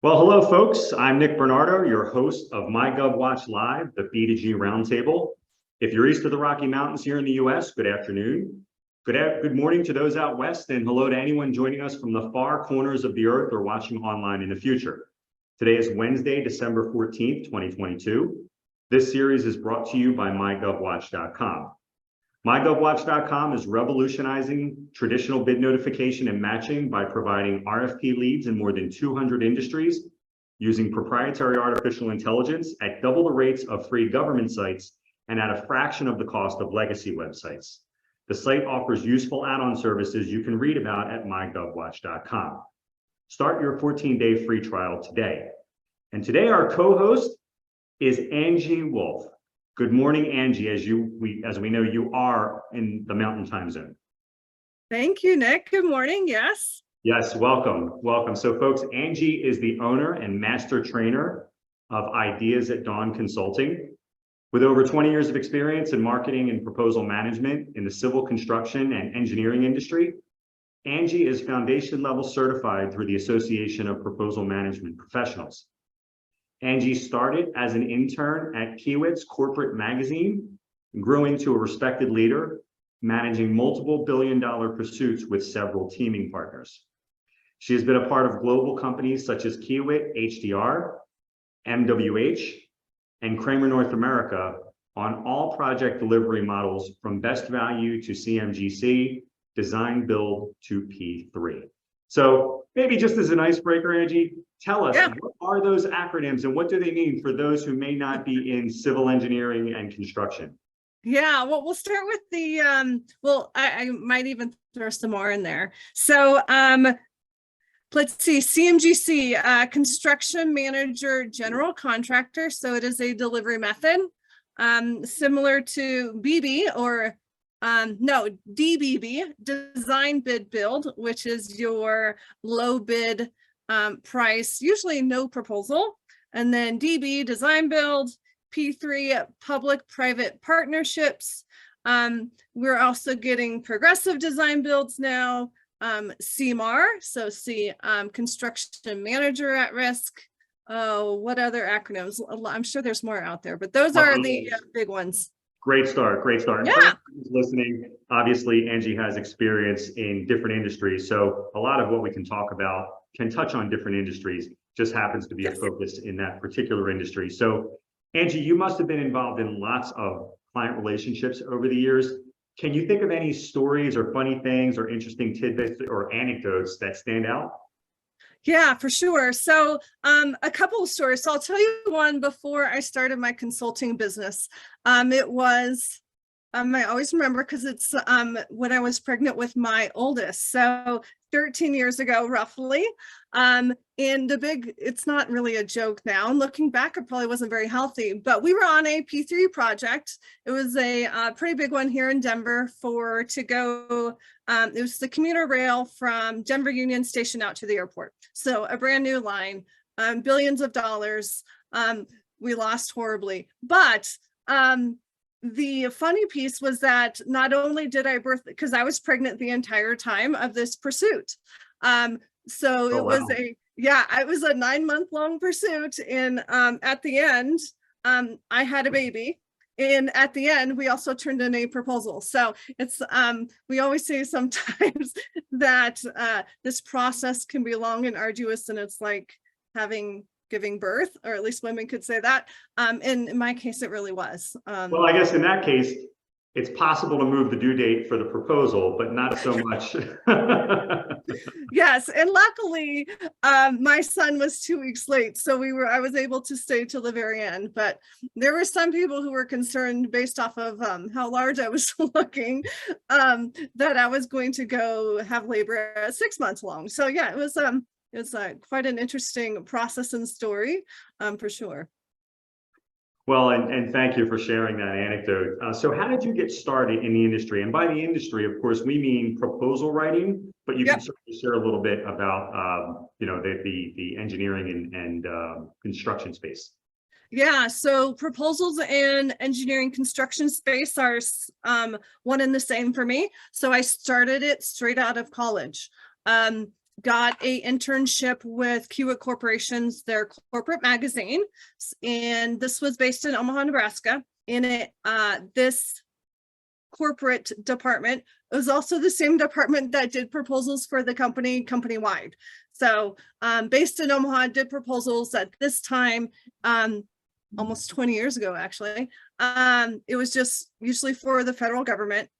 Well, hello, folks. I'm Nick Bernardo, your host of MyGovWatch Live, the B2G Roundtable. If you're east of the Rocky Mountains here in the U.S., good afternoon. Good morning to those out west, and hello to anyone joining us from the far corners of the earth or watching online in the future. Today is Wednesday, December 14th, 2022. This series is brought to you by MyGovWatch.com. MyGovWatch.com is revolutionizing traditional bid notification and matching by providing RFP leads in more than 200 industries using proprietary artificial intelligence at double the rates of free government sites and at a fraction of the cost of legacy websites. The site offers useful add-on services you can read about at MyGovWatch.com. Start your 14-day free trial today. And today our co-host is Angie Wolf. Good morning, Angie, as we know you are in the Mountain Time Zone. Thank you, Nick. Good morning. Yes. Yes, welcome. So folks, Angie is the owner and master trainer of Ideas at Dawn Consulting. With over 20 years of experience in marketing and proposal management in the civil construction and engineering industry, Angie is foundation level certified through the Association of Proposal Management Professionals. Angie started as an intern at Kiewit's corporate magazine and grew into a respected leader, managing multiple billion-dollar pursuits with several teaming partners. She has been a part of global companies such as Kiewit, HDR, MWH, and Kramer North America on all project delivery models from best value to CMGC, design build to P3. So maybe just as an icebreaker, Angie, tell us, What are those acronyms and what do they mean for those who may not be in civil engineering and construction? Yeah, well, we'll start with the, I might even throw some more in there. So let's see, CMGC, Construction Manager General Contractor. So it is a delivery method similar to BB or DBB, Design Bid Build, which is your low bid price, usually no proposal. And then DB, Design Build, P3, Public-Private Partnerships. We're also getting progressive design builds now, CMAR, so C, Construction Manager at Risk. Oh, what other acronyms? I'm sure there's more out there, but those are the big ones. Great start. Yeah. Listening, obviously, Angie has experience in different industries. So a lot of what we can talk about can touch on different industries, just happens to be a focus in that particular industry. So Angie, you must have been involved in lots of client relationships over the years. Can you think of any stories or funny things or interesting tidbits or anecdotes that stand out? Yeah, for sure. So a couple of stories. So I'll tell you one before I started my consulting business. It was, I always remember because it's when I was pregnant with my oldest. So 13 years ago, roughly. And it's not really a joke now. And looking back, it probably wasn't very healthy, but we were on a P3 project. It was a pretty big one here in Denver it was the commuter rail from Denver Union Station out to the airport. So a brand new line, billions of dollars. We lost horribly, but the funny piece was that not only did I birth, because I was pregnant the entire time of this pursuit. It was it was a 9-month-long pursuit. And at the end, I had a baby. And at the end, we also turned in a proposal. So it's, we always say sometimes that this process can be long and arduous, and it's like giving birth, or at least women could say that. And in my case, it really was. Well, I guess in that case, it's possible to move the due date for the proposal, but not so much. Yes, and luckily, my son was 2 weeks late, so I was able to stay till the very end. But there were some people who were concerned, based off of how large I was looking, that I was going to go have labor 6 months long. So yeah, it was quite an interesting process and story, for sure. Well, and thank you for sharing that anecdote. So how did you get started in the industry? And by the industry, of course, we mean proposal writing, but you can certainly share a little bit about, the engineering and construction space. Yeah, so proposals in engineering construction space are one and the same for me. So I started it straight out of college. got a internship with Kiewit Corporation's their corporate magazine, and this was based in Omaha, Nebraska. In it, this corporate department was also the same department that did proposals for the company-wide. So based in Omaha, did proposals at this time, almost 20 years ago, actually. It was just usually for the federal government.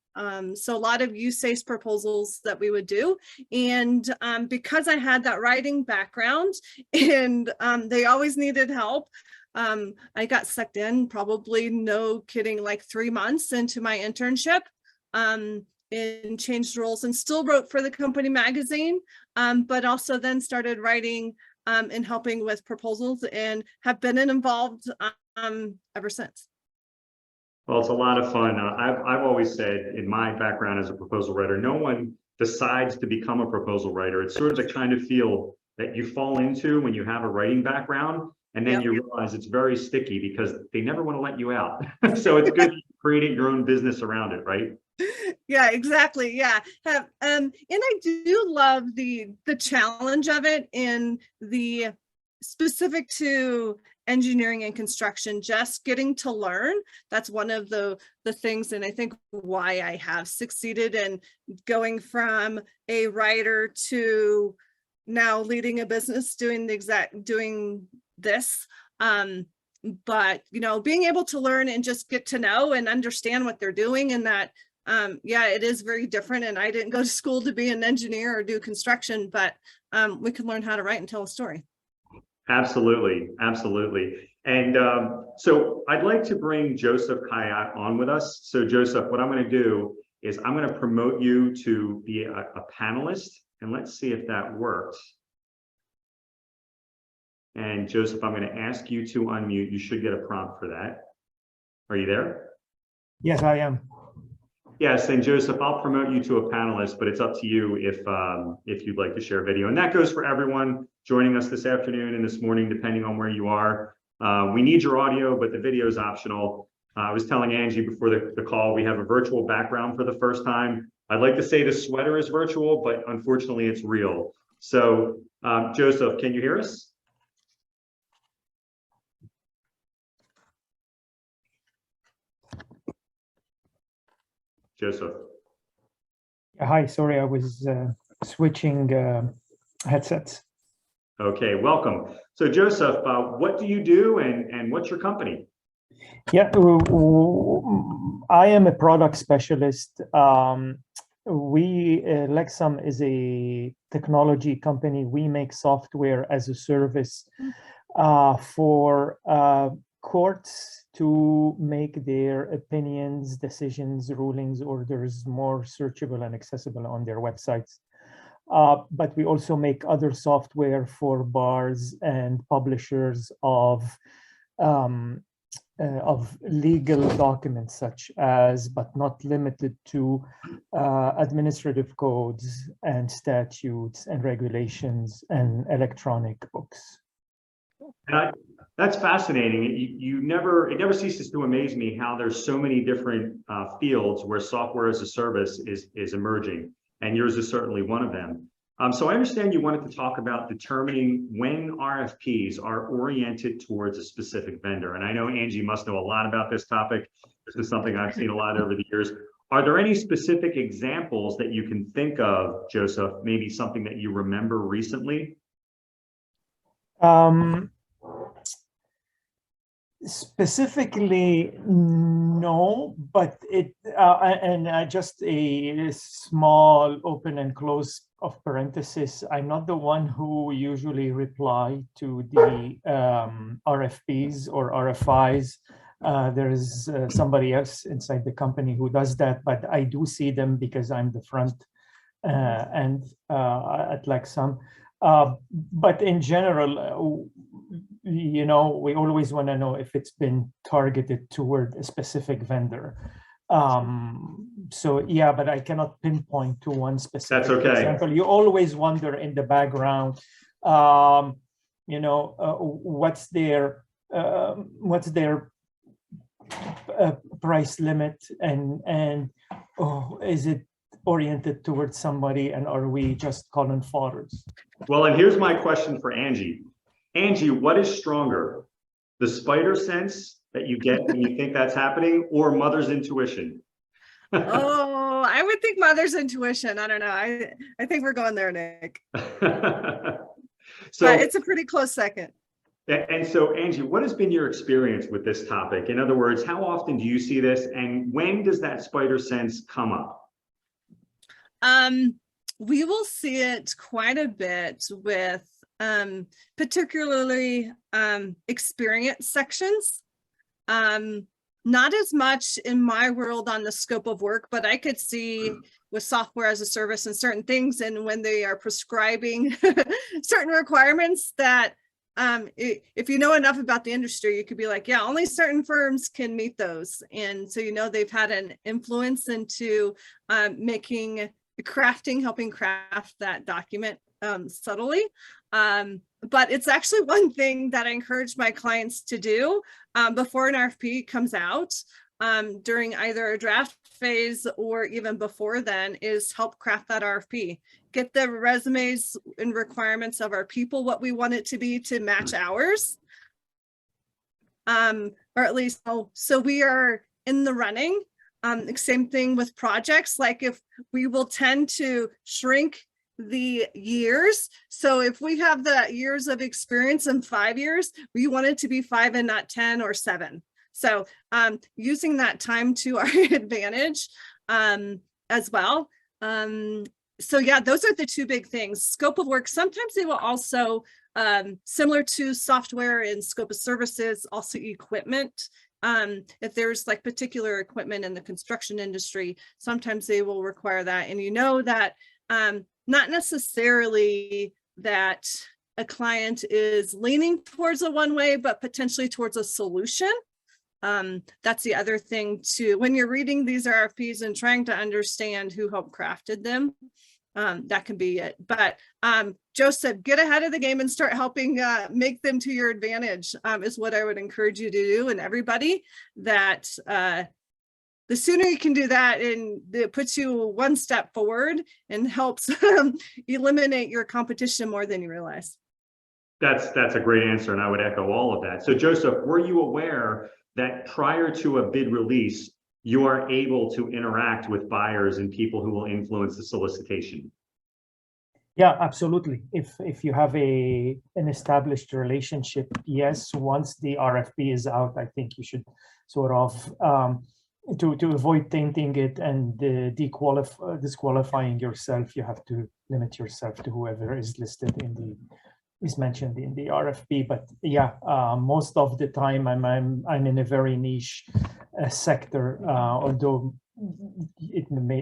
So a lot of USACE proposals that we would do. And because I had that writing background and they always needed help, I got sucked in, probably no kidding, like 3 months into my internship, and changed roles and still wrote for the company magazine, but also then started writing and helping with proposals and have been involved ever since. Well, it's a lot of fun. I've always said in my background as a proposal writer, no one decides to become a proposal writer. It's sort of the kind of field that you fall into when you have a writing background, and then you realize it's very sticky because they never want to let you out. So it's good creating your own business around it, right? Yeah, exactly. Yeah. And I do love the challenge of it in the specific to engineering and construction, just getting to learn. That's one of the things, and I think why I have succeeded in going from a writer to now leading a business, doing this. But being able to learn and just get to know and understand what they're doing, and that it is very different. And I didn't go to school to be an engineer or do construction, but we can learn how to write and tell a story. Absolutely, absolutely. And so I'd like to bring Joseph Kayat on with us. So Joseph, what I'm going to do is I'm going to promote you to be a panelist, and let's see if that works. And Joseph, I'm going to ask you to unmute. You should get a prompt for that. Are you there? Yes, I am. Yes, and Joseph, I'll promote you to a panelist, but it's up to you if you'd like to share video. And that goes for everyone joining us this afternoon and this morning, depending on where you are. We need your audio, but the video is optional. I was telling Angie before the call, we have a virtual background for the first time. I'd like to say the sweater is virtual, but unfortunately it's real. So Joseph, can you hear us? Joseph. Hi, sorry, I was switching headsets. Okay, welcome. So Joseph, what do you do and what's your company? Yeah, I am a product specialist. Lexam is a technology company. We make software as a service for courts to make their opinions, decisions, rulings, orders more searchable and accessible on their websites. But we also make other software for bars and publishers of legal documents, such as, but not limited to, administrative codes and statutes and regulations and electronic books. That's fascinating. It never ceases to amaze me how there's so many different fields where software as a service is emerging, and yours is certainly one of them. So I understand you wanted to talk about determining when RFPs are oriented towards a specific vendor. And I know Angie must know a lot about this topic. This is something I've seen a lot over the years. Are there any specific examples that you can think of, Joseph, maybe something that you remember recently? Specifically, no, but just a small open and close of parenthesis. I'm not the one who usually reply to the RFPs or RFIs. There is somebody else inside the company who does that, but I do see them because I'm the front end at Lexam. But in general, we always want to know if it's been targeted toward a specific vendor. So yeah, but I cannot pinpoint to one specific example. You always wonder in the background, what's their price limit, and is it oriented towards somebody, and are we just cannon fodders? Well, and here's my question for Angie. Angie, what is stronger? The spider sense that you get when you think that's happening, or mother's intuition? Oh, I would think mother's intuition. I don't know. I think we're going there, Nick. So but it's a pretty close second. And so, Angie, what has been your experience with this topic? In other words, how often do you see this, and when does that spider sense come up? We will see it quite a bit with particularly experience sections. Not as much in my world on the scope of work, but I could see with software as a service and certain things, and when they are prescribing certain requirements that if you know enough about the industry, you could be like, yeah, only certain firms can meet those. And so, they've had an influence into helping craft that document subtly. But it's actually one thing that I encourage my clients to do before an RFP comes out, during either a draft phase or even before then, is help craft that RFP. Get the resumes and requirements of our people, what we want it to be to match ours. Or at least, so we are in the running. Same thing with projects, like if we will tend to shrink the years. So if we have the years of experience in 5 years, we want it to be 5 and not 10 or 7. So using that time to our advantage as well. So yeah, those are the two big things. Scope of work. Sometimes they will also, similar to software and scope of services, also equipment. If there's like particular equipment in the construction industry, sometimes they will require that. And that not necessarily that a client is leaning towards a one way, but potentially towards a solution. That's the other thing too. When you're reading these RFPs and trying to understand who helped crafted them, that can be it. But Joseph, get ahead of the game and start helping make them to your advantage, is what I would encourage you to do. And everybody, that the sooner you can do that, and it puts you one step forward and helps eliminate your competition more than you realize. That's a great answer, and I would echo all of that. So Joseph, were you aware that prior to a bid release, you are able to interact with buyers and people who will influence the solicitation? Yeah, absolutely. If you have an established relationship, yes. Once the RFP is out, I think you should sort of to avoid tainting it and disqualifying yourself, you have to limit yourself to whoever is listed is mentioned in the RFP. But yeah, most of the time I'm in a very niche sector, although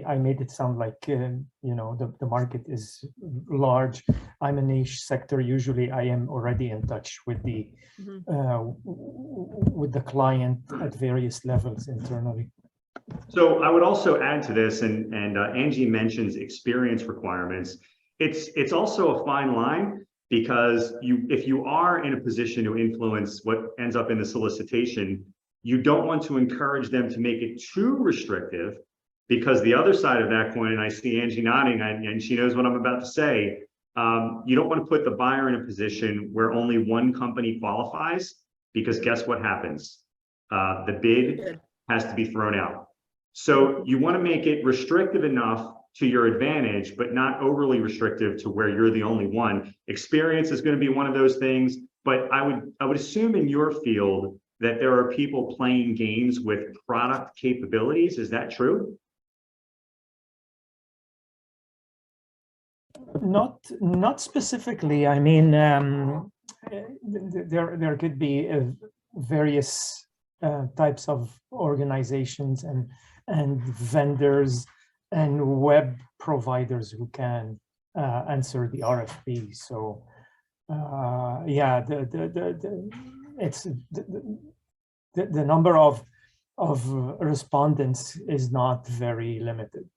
I made it sound like the market is large. I'm a niche sector. Usually I am already in touch with the with the client at various levels internally. So I would also add to this, and Angie mentions experience requirements. It's also a fine line, because if you are in a position to influence what ends up in the solicitation, you don't want to encourage them to make it too restrictive, because the other side of that coin, and I see Angie nodding, and she knows what I'm about to say, you don't want to put the buyer in a position where only one company qualifies, because guess what happens? The bid has to be thrown out. So you want to make it restrictive enough to your advantage, but not overly restrictive to where you're the only one. Experience is going to be one of those things, but I would assume in your field that there are people playing games with product capabilities. Is that true? Not specifically. I mean, there could be various types of organizations and vendors and web providers who can answer the RFP. So yeah, the number of respondents is not very limited.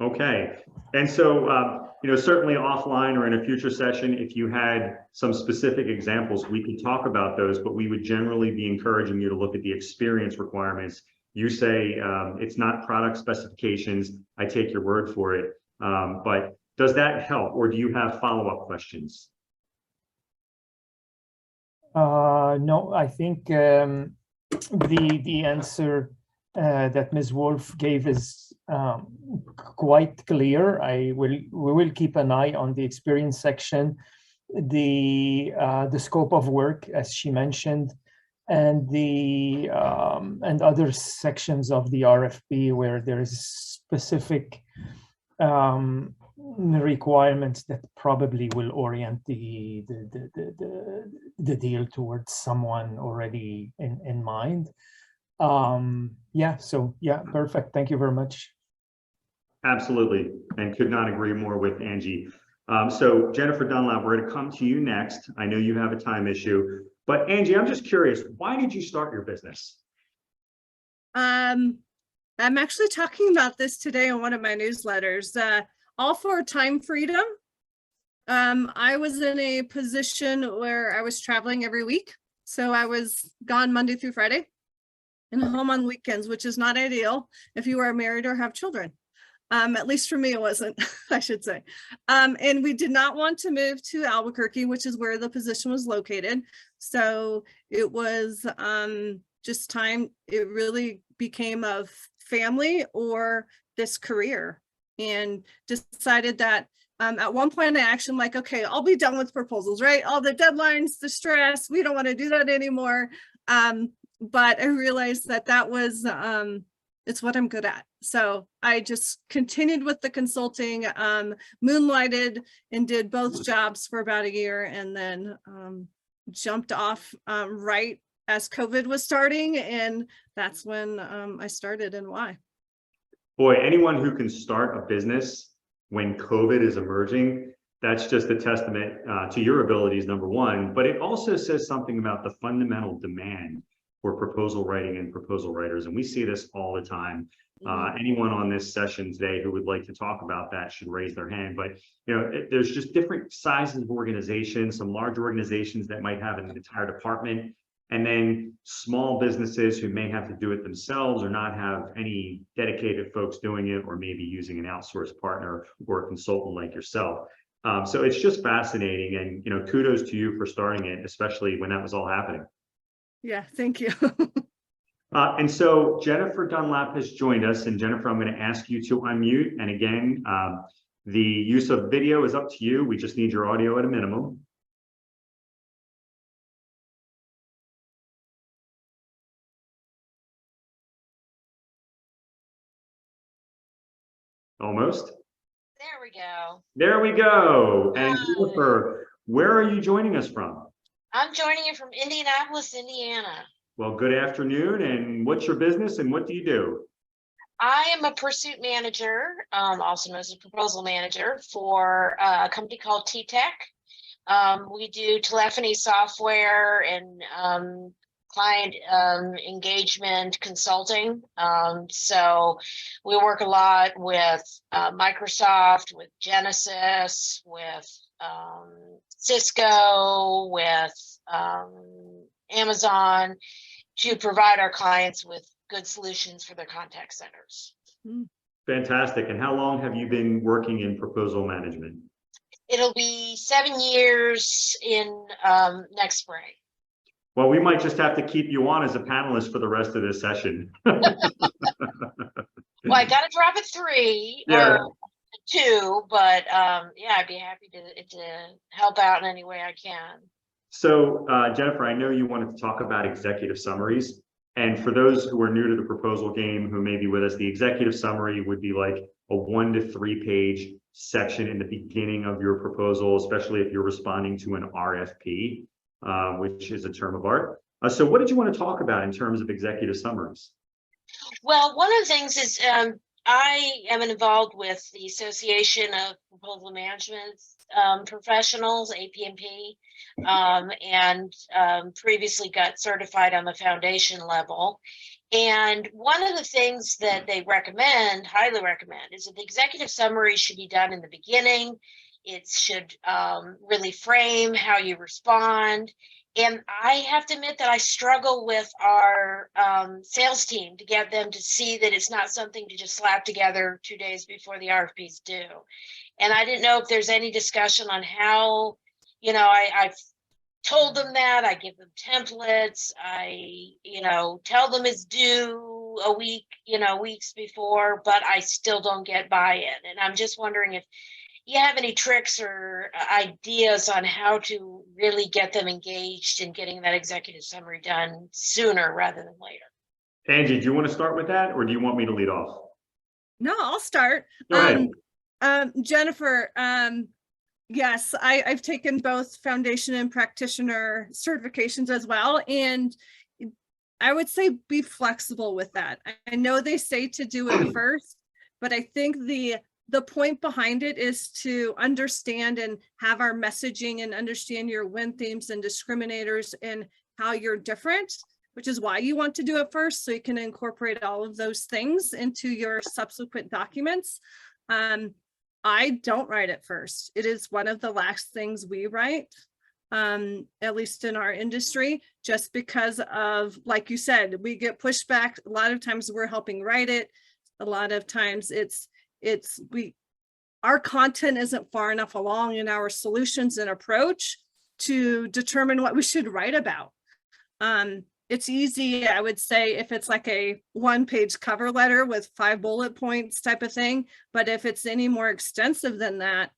Okay, and so certainly offline or in a future session, if you had some specific examples, we could talk about those, but we would generally be encouraging you to look at the experience requirements You say it's not product specifications. I take your word for it. But does that help, or do you have follow-up questions? No, I think the answer that Ms. Wolf gave is quite clear. We will keep an eye on the experience section, the scope of work, as she mentioned, and the and other sections of the RFP where there is specific requirements that probably will orient the deal towards someone already in mind. Yeah, so yeah, perfect. Thank you very much. Absolutely, and could not agree more with Angie. So Jennifer Dunlap, we're going to come to you next. I know you have a time issue, but Angie, I'm just curious, why did you start your business? I'm actually talking about this today in one of my newsletters, all for time freedom. I was in a position where I was traveling every week. So I was gone Monday through Friday and home on weekends, which is not ideal if you are married or have children. At least for me, it wasn't, I should say. And we did not want to move to Albuquerque, which is where the position was located. So it was just time. It really became of family or this career, and decided that at one point I actually am like, okay, I'll be done with proposals, right? All the deadlines, the stress, we don't want to do that anymore. But I realized that that was, it's what I'm good at. So I just continued with the consulting, moonlighted and did both jobs for about a year, and then jumped off right as COVID was starting. And that's when I started, and why. Boy, anyone who can start a business when COVID is emerging, that's just a testament to your abilities, number one, but it also says something about the fundamental demand for proposal writing and proposal writers. And we see this all the time. Anyone on this session today who would like to talk about that should raise their hand. But you know, there's just different sizes of organizations, some large organizations that might have an entire department, and then small businesses who may have to do it themselves or not have any dedicated folks doing it, or maybe using an outsourced partner or a consultant like yourself. So it's just fascinating, and you know, kudos to you for starting it, especially when that was all happening. Yeah, thank you. And so Jennifer Dunlap has joined us, and Jennifer, I'm going to ask you to unmute. And again, the use of video is up to you. We just need your audio at a minimum. Almost. There we go. There we go. And Jennifer, where are you joining us from? I'm joining you from Indianapolis, Indiana. Well, good afternoon. And what's your business and what do you do? I am a pursuit manager, also known as a proposal manager, for a company called T-Tech. We do telephony software and client engagement consulting. So we work a lot with Microsoft, with Genesys, with Cisco, with Amazon, to provide our clients with good solutions for their contact centers. Fantastic. And how long have you been working in proposal management? It'll be 7 years in next spring. Well, we might just have to keep you on as a panelist for the rest of this session. Well, I got to drop at 3 Yeah. or 2, but yeah, I'd be happy to help out in any way I can. So Jennifer, I know you wanted to talk about executive summaries. And for those who are new to the proposal game who may be with us, the executive summary would be like a 1 to 3 page section in the beginning of your proposal, especially if you're responding to an RFP, which is a term of art. So what did you want to talk about in terms of executive summaries? Well, one of the things is I am involved with the Association of Proposal Management Professionals, APMP, and previously got certified on the foundation level. And one of the things that they recommend, highly recommend, is that the executive summary should be done in the beginning. It should really frame how you respond. And I have to admit that I struggle with our sales team to get them to see that it's not something to just slap together 2 days before the RFP's due. And I didn't know if there's any discussion on how, I've told them that, I give them templates, I, tell them it's due a week, weeks before, but I still don't get buy-in. And I'm just wondering if you have any tricks or ideas on how to really get them engaged in getting that executive summary done sooner rather than later. Angie, do you want to start with that, or do you want me to lead off? No, I'll start. Go ahead. Jennifer, yes, I've taken both foundation and practitioner certifications as well. And I would say be flexible with that. I know they say to do it first, but I think the point behind it is to understand and have our messaging and understand your win themes and discriminators and how you're different, which is why you want to do it first, so you can incorporate all of those things into your subsequent documents. I don't write it first. It is one of the last things we write, at least in our industry, just because of, like you said, we get pushback. A lot of times we're helping write it. A lot of times our content isn't far enough along in our solutions and approach to determine what we should write about. It's easy, I would say, if it's like a 1-page cover letter with 5 bullet points type of thing. But if it's any more extensive than that,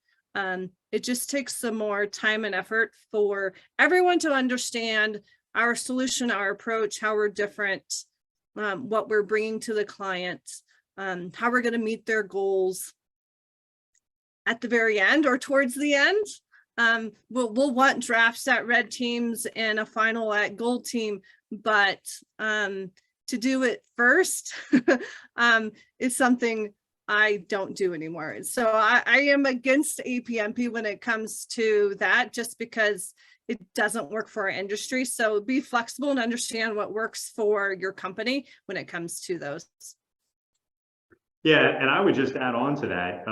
it just takes some more time and effort for everyone to understand our solution, our approach, how we're different, what we're bringing to the client, how we're going to meet their goals at the very end or towards the end. We'll want drafts at red teams and a final at gold team, but to do it first is something I don't do anymore. So I am against APMP when it comes to that, just because it doesn't work for our industry. So be flexible and understand what works for your company when it comes to those. Yeah, and I would just add on to that.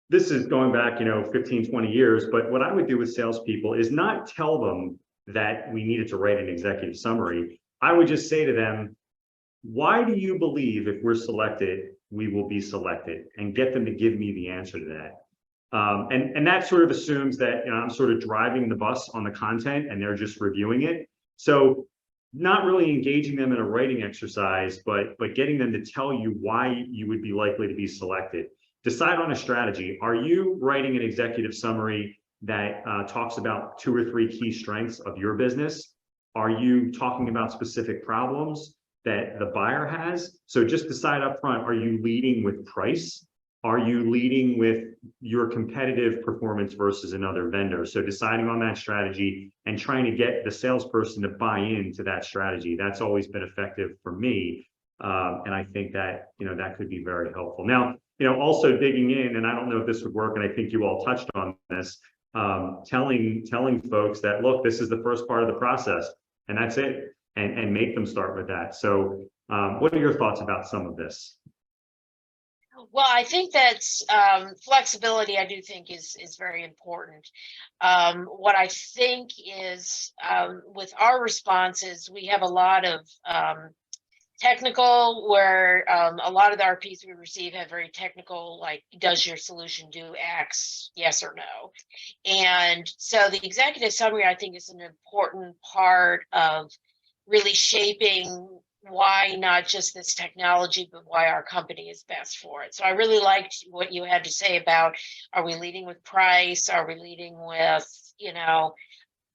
This is going back, 15, 20 years, but what I would do with salespeople is not tell them that we needed to write an executive summary. I would just say to them, why do you believe if we're selected, we will be selected, and get them to give me the answer to that. And that sort of assumes that I'm sort of driving the bus on the content and they're just reviewing it. So not really engaging them in a writing exercise, but getting them to tell you why you would be likely to be selected. Decide on a strategy. Are you writing an executive summary that talks about 2 or 3 key strengths of your business? Are you talking about specific problems that the buyer has? So just decide up front, are you leading with price? Are you leading with your competitive performance versus another vendor? So deciding on that strategy and trying to get the salesperson to buy into that strategy. That's always been effective for me. And I think that, that could be very helpful. Now, also digging in, and I don't know if this would work, and I think you all touched on this, telling folks that, look, this is the first part of the process, and that's it, and make them start with that. So what are your thoughts about some of this? Well, I think that's flexibility, I do think is very important. What I think is with our responses, we have a lot of technical, where a lot of the RPs we receive have very technical, like, does your solution do X, yes or no? And so the executive summary, I think, is an important part of really shaping why not just this technology, but why our company is best for it. So I really liked what you had to say about, are we leading with price? Are we leading with,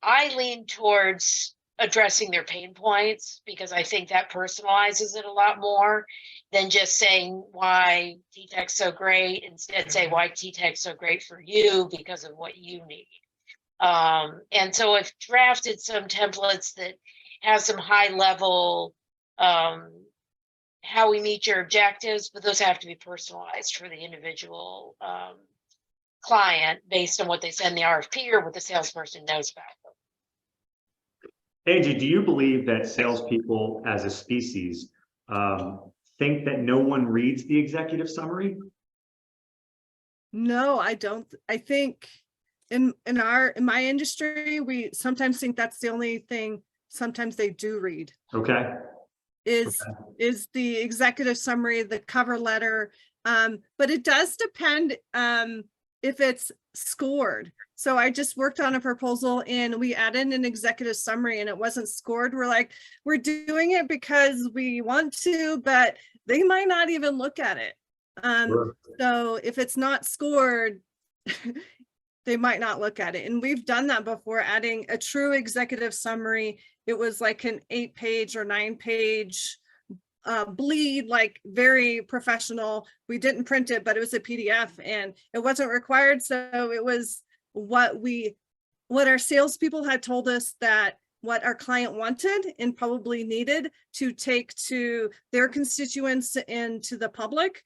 I lean towards addressing their pain points, because I think that personalizes it a lot more than just saying why T-Tech's so great. Instead, say why T-Tech's so great for you because of what you need. And so I've drafted some templates that have some high level, how we meet your objectives, but those have to be personalized for the individual client based on what they send the RFP or what the salesperson knows about them. Angie, do you believe that salespeople as a species think that no one reads the executive summary? No, I don't. I think in my industry, we sometimes think that's the only thing sometimes they do read Okay. is the executive summary, the cover letter. But it does depend if it's scored. So I just worked on a proposal and we added an executive summary and it wasn't scored. We're like, we're doing it because we want to, but they might not even look at it. Sure. So if it's not scored, they might not look at it. And we've done that before, adding a true executive summary. It was like an 8-page or 9-page bleed, like very professional. We didn't print it, but it was a PDF and it wasn't required. So it was what our salespeople had told us that what our client wanted and probably needed to take to their constituents and to the public,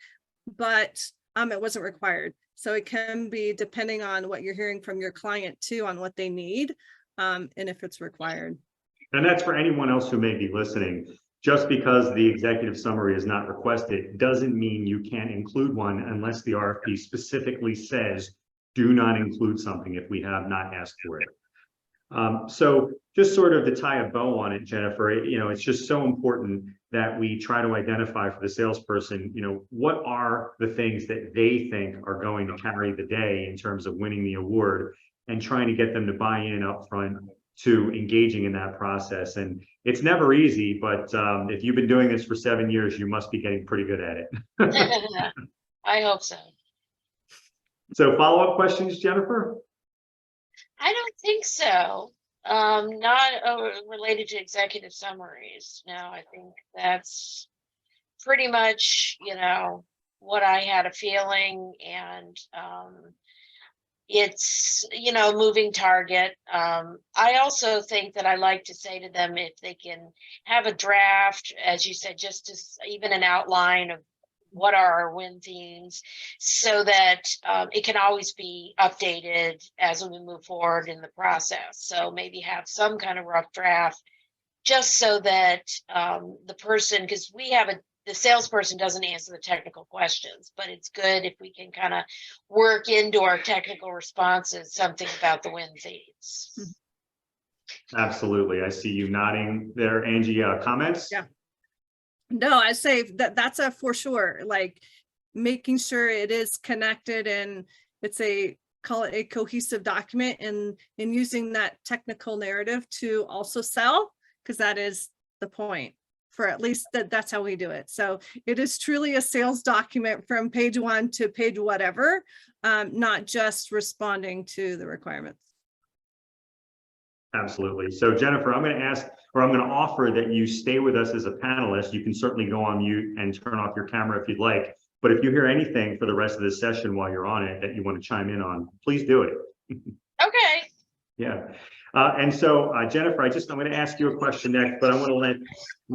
but it wasn't required. So it can be depending on what you're hearing from your client too, on what they need, and if it's required. And that's for anyone else who may be listening. Just because the executive summary is not requested doesn't mean you can't include one unless the RFP specifically says, do not include something if we have not asked for it. So just sort of to tie a bow on it, Jennifer, it's just so important that we try to identify for the salesperson, what are the things that they think are going to carry the day in terms of winning the award, and trying to get them to buy in up front to engaging in that process. And it's never easy, but if you've been doing this for 7 years, you must be getting pretty good at it. I hope so. So follow-up questions, Jennifer? I don't think so. Not related to executive summaries. No, I think that's pretty much, what I had a feeling, and it's, moving target. I also think that I like to say to them, if they can have a draft, as you said, just even an outline of what are our win themes, so that it can always be updated as we move forward in the process. So maybe have some kind of rough draft, just so that the person, because the salesperson doesn't answer the technical questions, but it's good if we can kind of work into our technical responses something about the win themes. Absolutely. I see you nodding there, Angie. Comments? Yeah. No, I say that's a for sure, like making sure it is connected and it's call it a cohesive document, and using that technical narrative to also sell, because that is the point, for at least that's how we do it. So it is truly a sales document from page 1 to page whatever, not just responding to the requirements. Absolutely. So Jennifer, I'm going to offer that you stay with us as a panelist. You can certainly go on mute and turn off your camera if you'd like. But if you hear anything for the rest of the session while you're on it that you want to chime in on, please do it. Okay. Yeah. And so Jennifer, I'm going to ask you a question next, but I want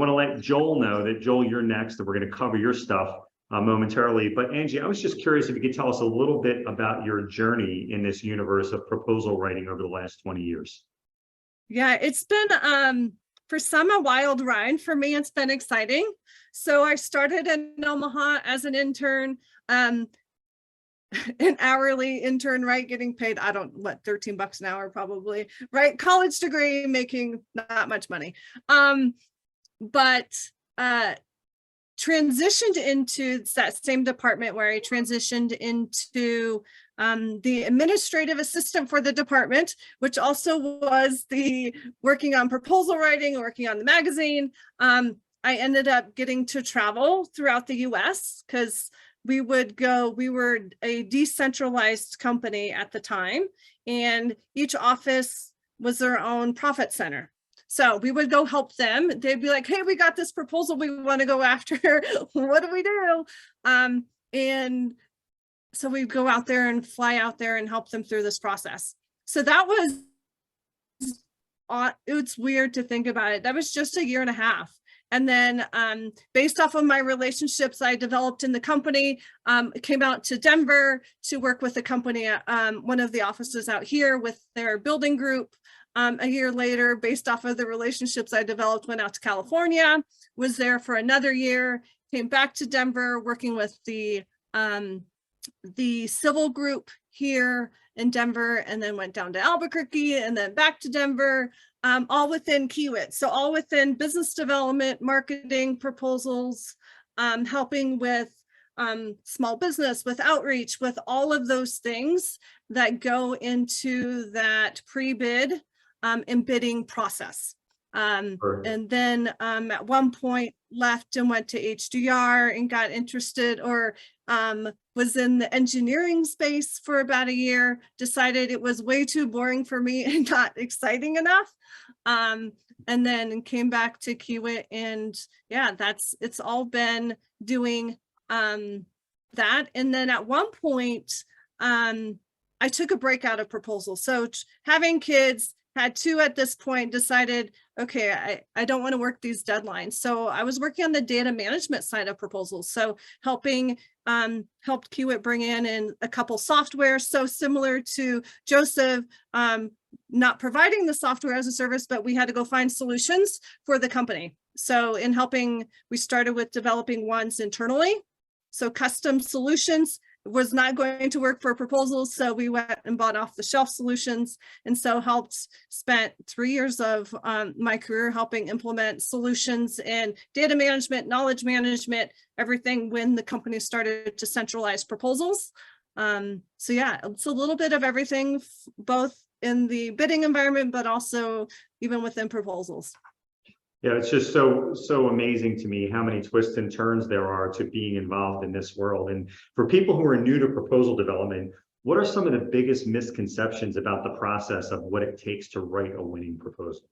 to let Joel know that, Joel, you're next, and we're going to cover your stuff momentarily. But Angie, I was just curious if you could tell us a little bit about your journey in this universe of proposal writing over the last 20 years. Yeah, it's been for some a wild ride. For me, it's been exciting. So I started in Omaha as an intern, an hourly intern, right? Getting paid, $13 an hour probably, right? College degree, making not much money. But transitioned into that same department where I transitioned into the administrative assistant for the department, which also was working on proposal writing, working on the magazine. I ended up getting to travel throughout the US because we were a decentralized company at the time, and each office was their own profit center. So we would go help them. They'd be like, hey, we got this proposal we want to go after. What do we do? And so we'd go out there and fly out there and help them through this process. So that was, it's weird to think about it. That was just 1.5 years. And then based off of my relationships I developed in the company, came out to Denver to work with the company at one of the offices out here with their building group. 1 year later, based off of the relationships I developed, went out to California, was there for another year, came back to Denver working with the civil group here, in Denver, and then went down to Albuquerque and then back to Denver, all within Kiewit. So all within business development, marketing, proposals, helping with small business, with outreach, with all of those things that go into that pre-bid and bidding process. And then at one point left and went to HDR and got interested, or was in the engineering space for about a year, decided it was way too boring for me and not exciting enough. And then came back to Kiewit, and yeah, it's all been doing that. And then at one point, I took a break out of proposals. So having kids, had two at this point, decided, okay, I don't want to work these deadlines. So I was working on the data management side of proposals. So helped Kiewit bring in a couple software. So similar to Joseph, not providing the software as a service, but we had to go find solutions for the company. So in helping, we started with developing ones internally. So custom solutions was not going to work for proposals. So we went and bought off the shelf solutions. And so spent 3 years of my career helping implement solutions in data management, knowledge management, everything when the company started to centralize proposals. So yeah, it's a little bit of everything, both in the bidding environment, but also even within proposals. Yeah, it's just so amazing to me how many twists and turns there are to being involved in this world. And for people who are new to proposal development, what are some of the biggest misconceptions about the process of what it takes to write a winning proposal?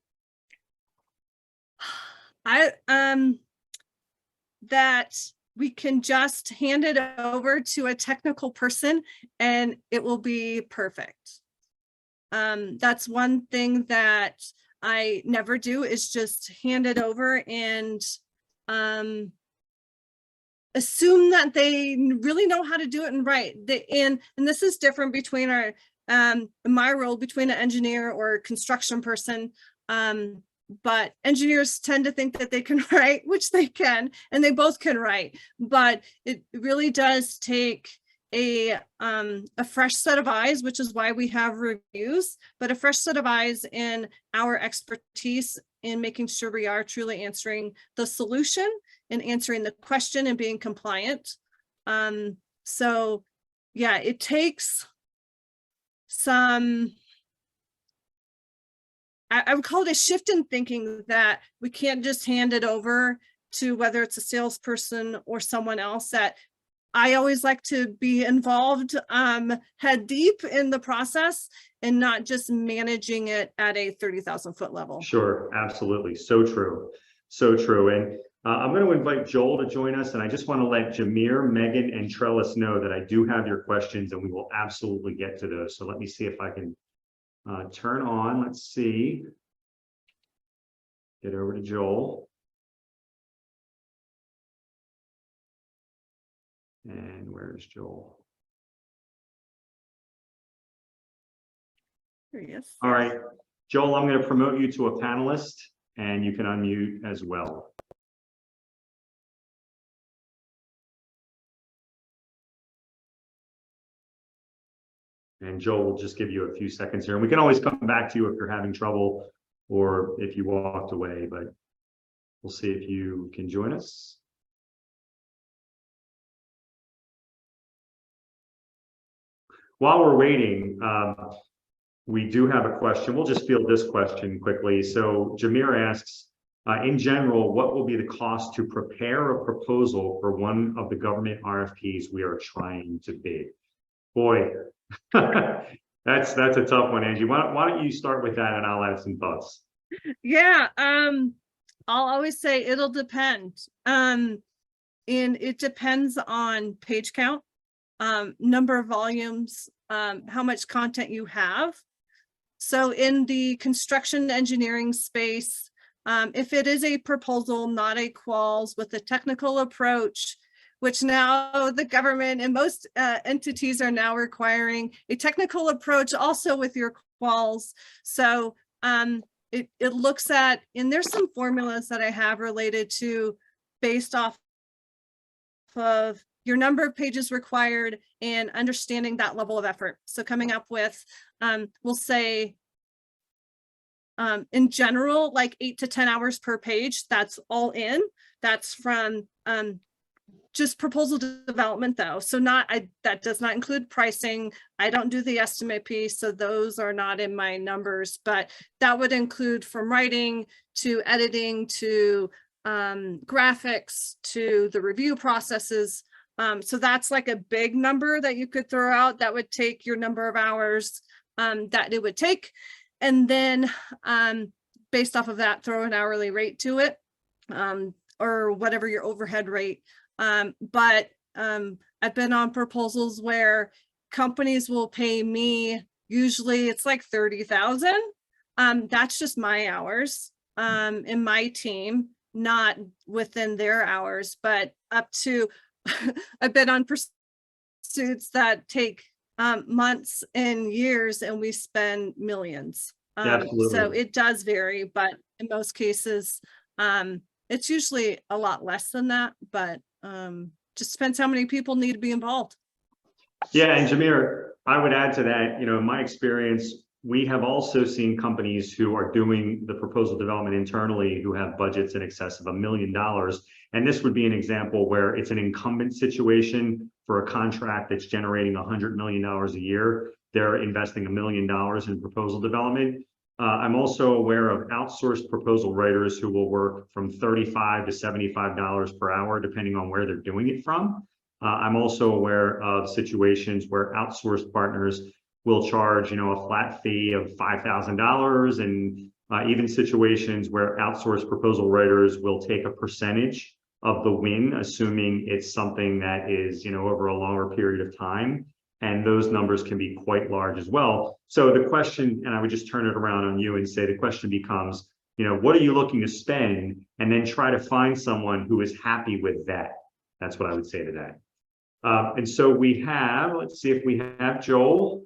That we can just hand it over to a technical person and it will be perfect. That's one thing that I never do, is just hand it over and assume that they really know how to do it and write. And this is different between our my role between an engineer or a construction person. But engineers tend to think that they can write, which they can, and they both can write. But it really does take a fresh set of eyes, which is why we have reviews, but a fresh set of eyes in our expertise in making sure we are truly answering the solution and answering the question and being compliant. So yeah, it takes some, I would call it a shift in thinking, that we can't just hand it over to whether it's a salesperson or someone else. That I always like to be involved head deep in the process and not just managing it at a 30,000-foot level. Sure, absolutely. So true. So true. And I'm going to invite Joel to join us. And I just want to let Jameer, Megan, and Trellis know that I do have your questions and we will absolutely get to those. So let me see if I can turn on. Let's see. Get over to Joel. And where's Joel? There he is. All right, Joel, I'm going to promote you to a panelist and you can unmute as well. And Joel will just give you a few seconds here. And we can always come back to you if you're having trouble or if you walked away, but we'll see if you can join us. While we're waiting, we do have a question. We'll just field this question quickly. So Jameer asks, in general, what will be the cost to prepare a proposal for one of the government RFPs we are trying to bid? Boy, that's a tough one, Angie. Why don't you start with that and I'll add some thoughts. Yeah, I'll always say it'll depend. And it depends on page count, number of volumes, how much content you have. So in the construction engineering space, if it is a proposal, not a quals, with a technical approach, which now the government and most entities are now requiring a technical approach also with your quals. So it looks at, and there's some formulas that I have related to based off of your number of pages required and understanding that level of effort. So coming up with, we'll say, in general, like 8 to 10 hours per page, that's all in. That's from just proposal development though. So that does not include pricing. I don't do the estimate piece, so those are not in my numbers, but that would include from writing to editing to graphics to the review processes. So that's like a big number that you could throw out that would take your number of hours that it would take. And then based off of that, throw an hourly rate to it or whatever your overhead rate. But I've been on proposals where companies will pay me, usually it's like 30,000. That's just my hours in my team, not within their hours, but up to, I've been on pursuits that take months and years and we spend millions. Absolutely. So it does vary, but in most cases, it's usually a lot less than that, but just depends how many people need to be involved. Yeah, and Jameer, I would add to that, in my experience, we have also seen companies who are doing the proposal development internally who have budgets in excess of $1 million. And this would be an example where it's an incumbent situation for a contract that's generating $100 million a year. They're investing $1 million in proposal development. I'm also aware of outsourced proposal writers who will work from $35 to $75 per hour, depending on where they're doing it from. I'm also aware of situations where outsourced partners will charge, a flat fee of $5,000, and even situations where outsourced proposal writers will take a percentage of the win, assuming it's something that is, over a longer period of time. And those numbers can be quite large as well. So the question, and I would just turn it around on you and say, the question becomes, what are you looking to spend? And then try to find someone who is happy with that. That's what I would say to that. And so we have, let's see if we have Joel.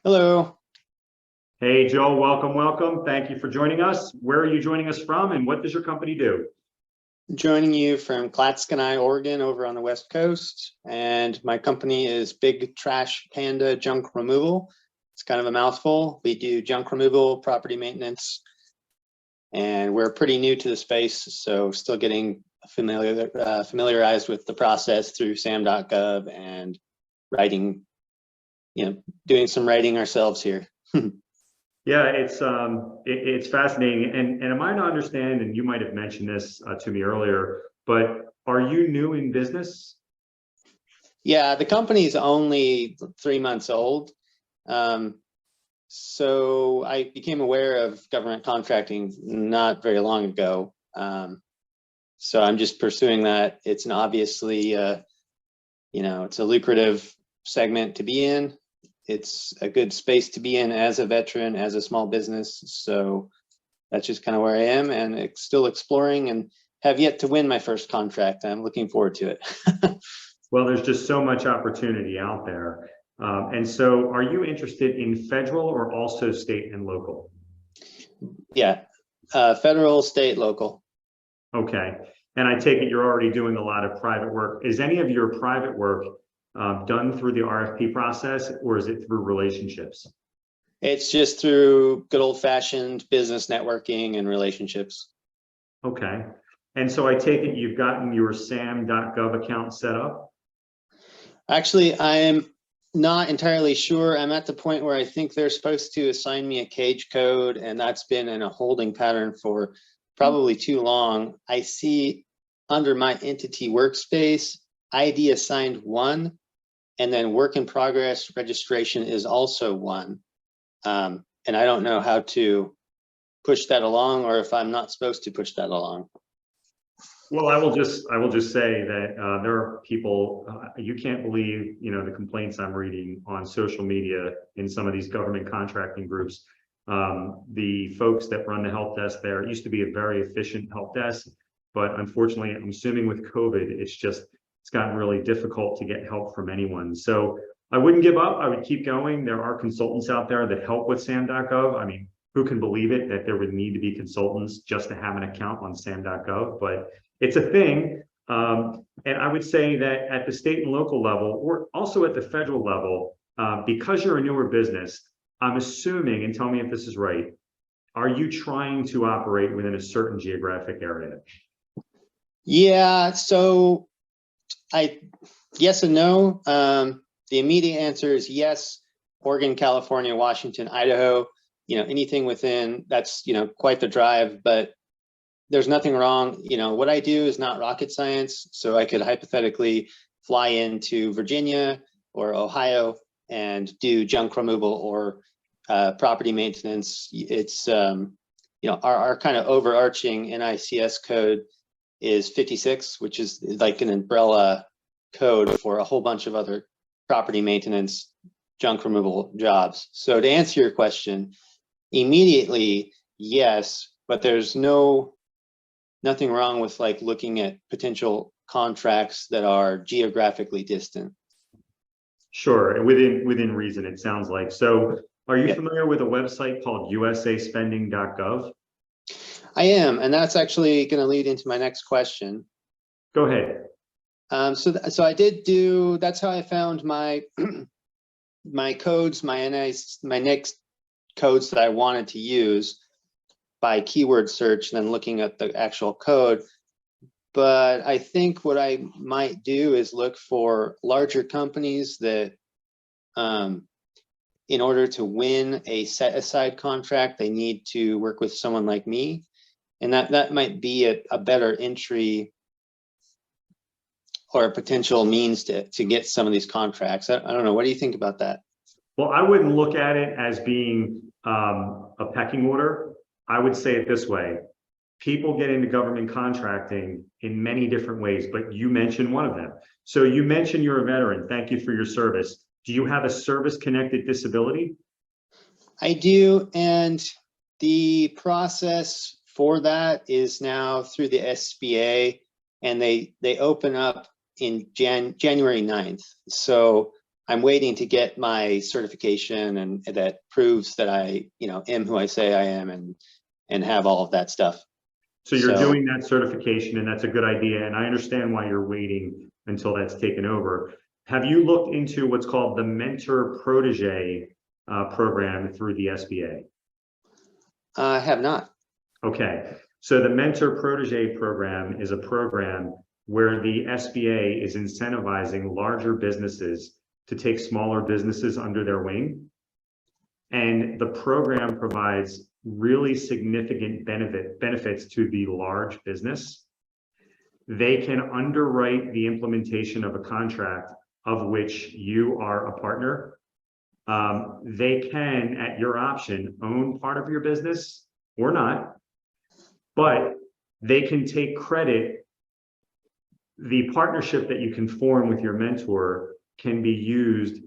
Hello. Hey, Joel, welcome, welcome. Thank you for joining us. Where are you joining us from and what does your company do? Joining you from Clatskanie, Oregon, over on the West Coast. And my company is Big Trash Panda Junk Removal. It's kind of a mouthful. We do junk removal, property maintenance, and we're pretty new to the space, so still getting familiarized with the process through sam.gov and writing, doing some writing ourselves here. Yeah, it's fascinating, and am I to understand, and you might have mentioned this to me earlier, but are you new in business? Yeah, the company's only 3 months old. So I became aware of government contracting not very long ago. So I'm just pursuing that. It's an obviously, it's a lucrative segment to be in. It's a good space to be in as a veteran, as a small business. So that's just kind of where I am, and still exploring, and have yet to win my first contract. I'm looking forward to it. Well, there's just so much opportunity out there. And so are you interested in federal or also state and local? Yeah, federal, state, local. Okay. And I take it you're already doing a lot of private work. Is any of your private work done through the RFP process, or is it through relationships? It's just through good old-fashioned business networking and relationships. Okay. And so I take it you've gotten your sam.gov account set up? Actually, I'm not entirely sure. I'm at the point where I think they're supposed to assign me a cage code, and that's been in a holding pattern for probably too long. I see under my entity workspace, ID assigned 1, and then work in progress registration is also 1. And I don't know how to push that along, or if I'm not supposed to push that along. Well, I will just say that there are people, you can't believe, the complaints I'm reading on social media in some of these government contracting groups. The folks that run the help desk there, it used to be a very efficient help desk, but unfortunately, I'm assuming with COVID, it's gotten really difficult to get help from anyone. So I wouldn't give up. I would keep going. There are consultants out there that help with sam.gov. I mean, who can believe it that there would need to be consultants just to have an account on sam.gov, but it's a thing. And I would say that at the state and local level, or also at the federal level, because you're a newer business, I'm assuming, and tell me if this is right, are you trying to operate within a certain geographic area? Yeah, so yes and no. The immediate answer is yes. Oregon, California, Washington, Idaho, anything within, that's, quite the drive, but there's nothing wrong. What I do is not rocket science. So I could hypothetically fly into Virginia or Ohio and do junk removal or property maintenance. It's, our kind of overarching NICS code is 56, which is like an umbrella code for a whole bunch of other property maintenance, junk removal jobs. So to answer your question, immediately, yes, but there's nothing wrong with like looking at potential contracts that are geographically distant. Sure, within reason, it sounds like. So are you familiar with a website called usaspending.gov? I am, and that's actually going to lead into my next question. Go ahead. So I did do, that's how I found my my codes, my next codes that I wanted to use by keyword search, and then looking at the actual code. But I think what I might do is look for larger companies that, in order to win a set aside contract, they need to work with someone like me. And that might be a better entry or a potential means to get some of these contracts. I don't know. What do you think about that? Well, I wouldn't look at it as being a pecking order. I would say it this way. People get into government contracting in many different ways, but you mentioned one of them. So you mentioned you're a veteran. Thank you for your service. Do you have a service-connected disability? I do, and the process for that is now through the SBA, and they open up in January 9th. So I'm waiting to get my certification, and that proves that I, am who I say I am, and have all of that stuff. So you're doing that certification, and that's a good idea. And I understand why you're waiting until that's taken over. Have you looked into what's called the Mentor Protege program through the SBA? I have not. Okay. So the Mentor Protege program is a program where the SBA is incentivizing larger businesses to take smaller businesses under their wing. And the program provides really significant benefits to the large business. They can underwrite the implementation of a contract of which you are a partner. They can, at your option, own part of your business or not, but they can take credit. The partnership that you can form with your mentor can be used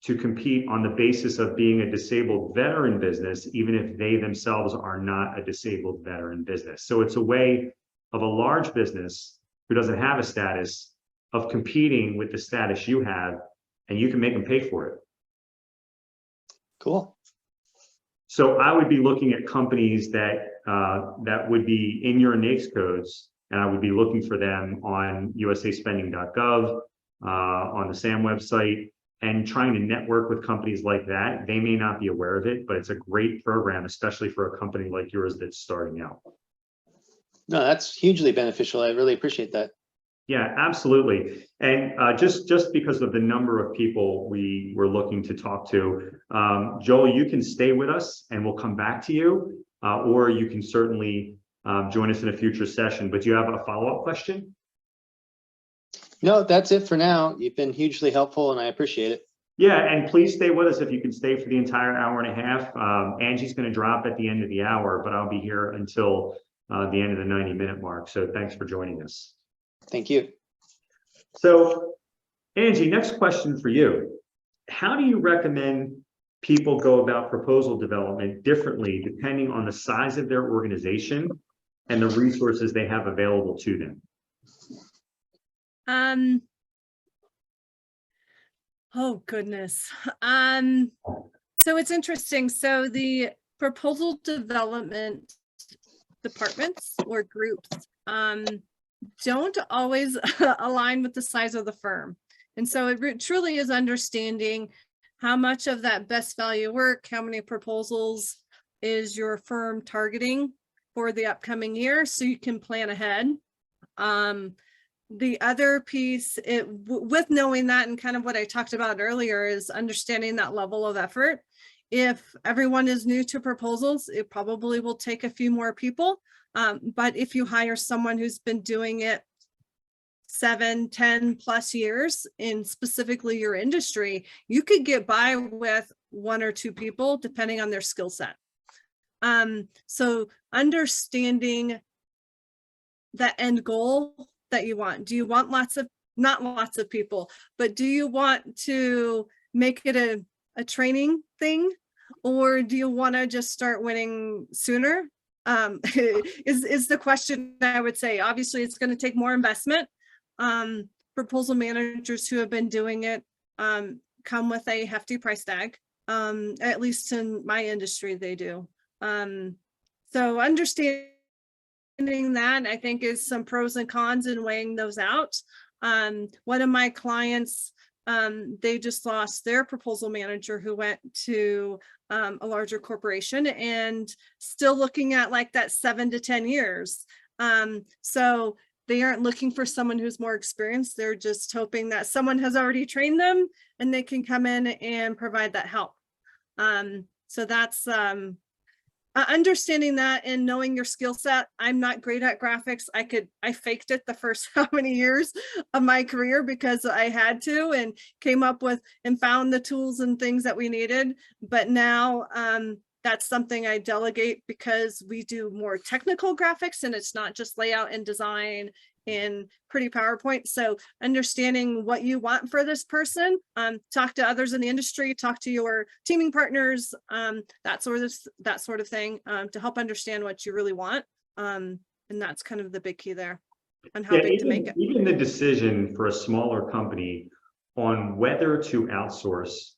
to compete on the basis of being a disabled veteran business, even if they themselves are not a disabled veteran business. So it's a way of a large business who doesn't have a status of competing with the status you have, and you can make them pay for it. Cool. So I would be looking at companies that that would be in your NAICS codes, and I would be looking for them on usaspending.gov, on the SAM website, and trying to network with companies like that. They may not be aware of it, but it's a great program, especially for a company like yours that's starting out. No, that's hugely beneficial. I really appreciate that. Yeah, absolutely. And just because of the number of people we were looking to talk to, Joel, you can stay with us and we'll come back to you, or you can certainly join us in a future session. But do you have a follow-up question? No, that's it for now. You've been hugely helpful and I appreciate it. Yeah, and please stay with us if you can stay for the entire hour and a half. Angie's going to drop at the end of the hour, but I'll be here until the end of the 90-minute mark. So thanks for joining us. Thank you. So, Angie, next question for you. How do you recommend people go about proposal development differently depending on the size of their organization and the resources they have available to them? Oh, goodness. So it's interesting. So the proposal development departments or groups, don't always align with the size of the firm. And so it truly is understanding how much of that best value work, how many proposals is your firm targeting for the upcoming year, so you can plan ahead. The other piece, with knowing that, and kind of what I talked about earlier, is understanding that level of effort. If everyone is new to proposals, it probably will take a few more people. But if you hire someone who's been doing it 7, 10 plus years in specifically your industry, you could get by with 1 or 2 people depending on their skill set. So understanding the end goal that you want. Do you want not lots of people, but do you want to make it a training thing, or do you want to just start winning sooner? Is the question I would say. Obviously, it's going to take more investment. Proposal managers who have been doing it come with a hefty price tag. At least in my industry, they do. So understanding that, I think, is some pros and cons in weighing those out. One of my clients, they just lost their proposal manager who went to a larger corporation, and still looking at like that 7 to 10 years. So they aren't looking for someone who's more experienced. They're just hoping that someone has already trained them and they can come in and provide that help. So that's understanding that and knowing your skill set. I'm not great at graphics. I faked it the first how many years of my career because I had to, and came up with and found the tools and things that we needed. But now that's something I delegate because we do more technical graphics, and it's not just layout and design in pretty PowerPoint. So understanding what you want for this person, talk to others in the industry, talk to your teaming partners, that sort of thing, to help understand what you really want. And that's kind of the big key there on how big to make it. Even the decision for a smaller company on whether to outsource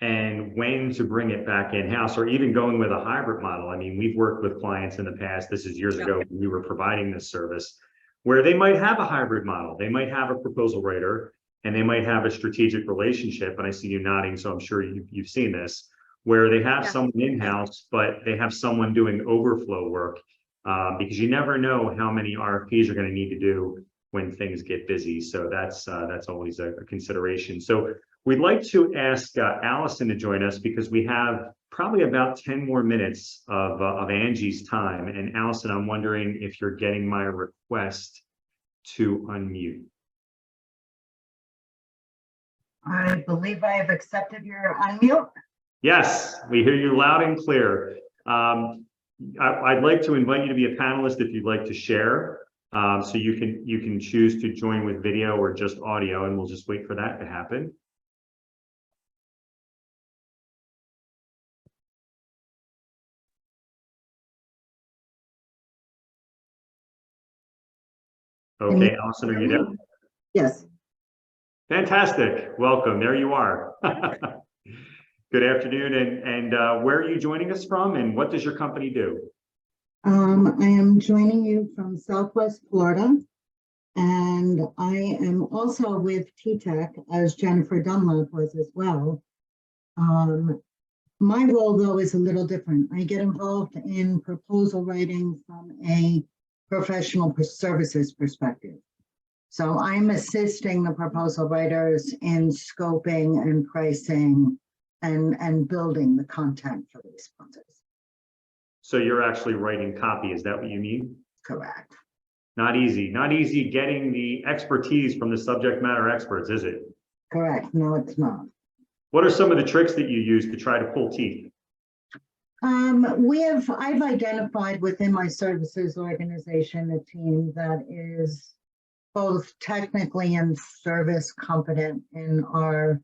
and when to bring it back in-house, or even going with a hybrid model. I mean, we've worked with clients in the past, this is years ago, when we were providing this service, where they might have a hybrid model. They might have a proposal writer, and they might have a strategic relationship. And I see you nodding, so I'm sure you've seen this, where they have someone in-house, but they have someone doing overflow work, because you never know how many RFPs you're going to need to do when things get busy. So that's always a consideration. So we'd like to ask Allison to join us, because we have probably about 10 more minutes of Angie's time. And Allison, I'm wondering if you're getting my request to unmute. I believe I have accepted your unmute. Yes, we hear you loud and clear. I'd like to invite you to be a panelist if you'd like to share. So you can choose to join with video or just audio, and we'll just wait for that to happen. Okay, Allison, are you there? Yes. Fantastic. Welcome. There you are. Good afternoon. And where are you joining us from, and what does your company do? I am joining you from Southwest Florida, and I am also with T-Tech, as Jennifer Dunlop was as well. My role, though, is a little different. I get involved in proposal writing from a professional services perspective. So I'm assisting the proposal writers in scoping and pricing and building the content for the responses. So you're actually writing copy, is that what you mean? Correct. Not easy getting the expertise from the subject matter experts, is it? Correct. No, it's not. What are some of the tricks that you use to try to pull teeth? I've identified within my services organization a team that is both technically and service competent in our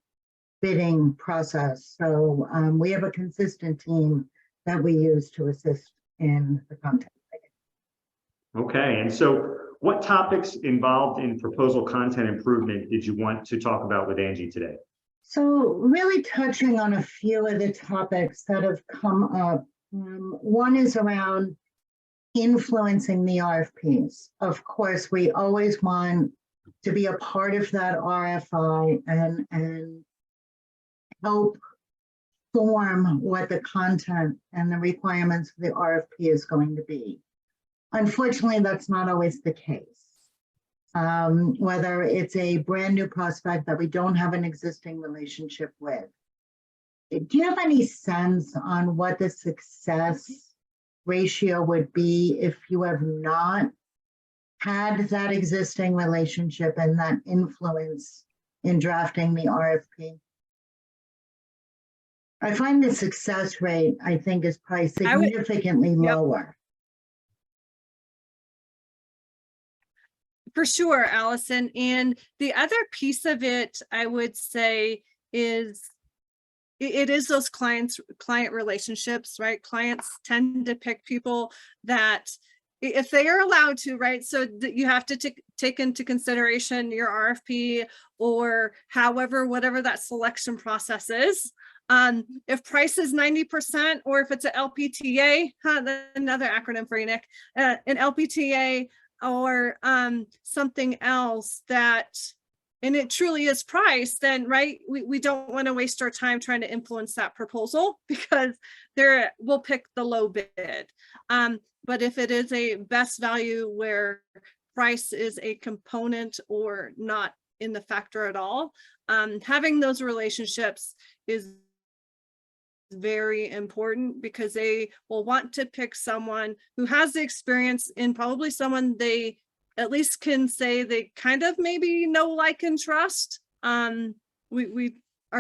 bidding process. So we have a consistent team that we use to assist in the content. Okay, and so what topics involved in proposal content improvement did you want to talk about with Angie today? So really touching on a few of the topics that have come up. One is around influencing the RFPs. Of course, we always want to be a part of that RFI and help form what the content and the requirements of the RFP is going to be. Unfortunately, that's not always the case. Whether it's a brand new prospect that we don't have an existing relationship with. Do you have any sense on what the success ratio would be if you have not had that existing relationship and that influence in drafting the RFP? I find the success rate, I think, is probably significantly lower. For sure, Allison. And the other piece of it, I would say, is it is those client relationships, right? Clients tend to pick people that, if they are allowed to, right? So you have to take into consideration your RFP or whatever that selection process is. If price is 90%, or if it's an LPTA, another acronym for you, Nick, an LPTA, or something else that, and it truly is price, then right, we don't want to waste our time trying to influence that proposal, because we'll pick the low bid. But if it is a best value where price is a component or not in the factor at all, having those relationships is very important, because they will want to pick someone who has the experience, and probably someone they at least can say they kind of maybe know, like, and trust. Our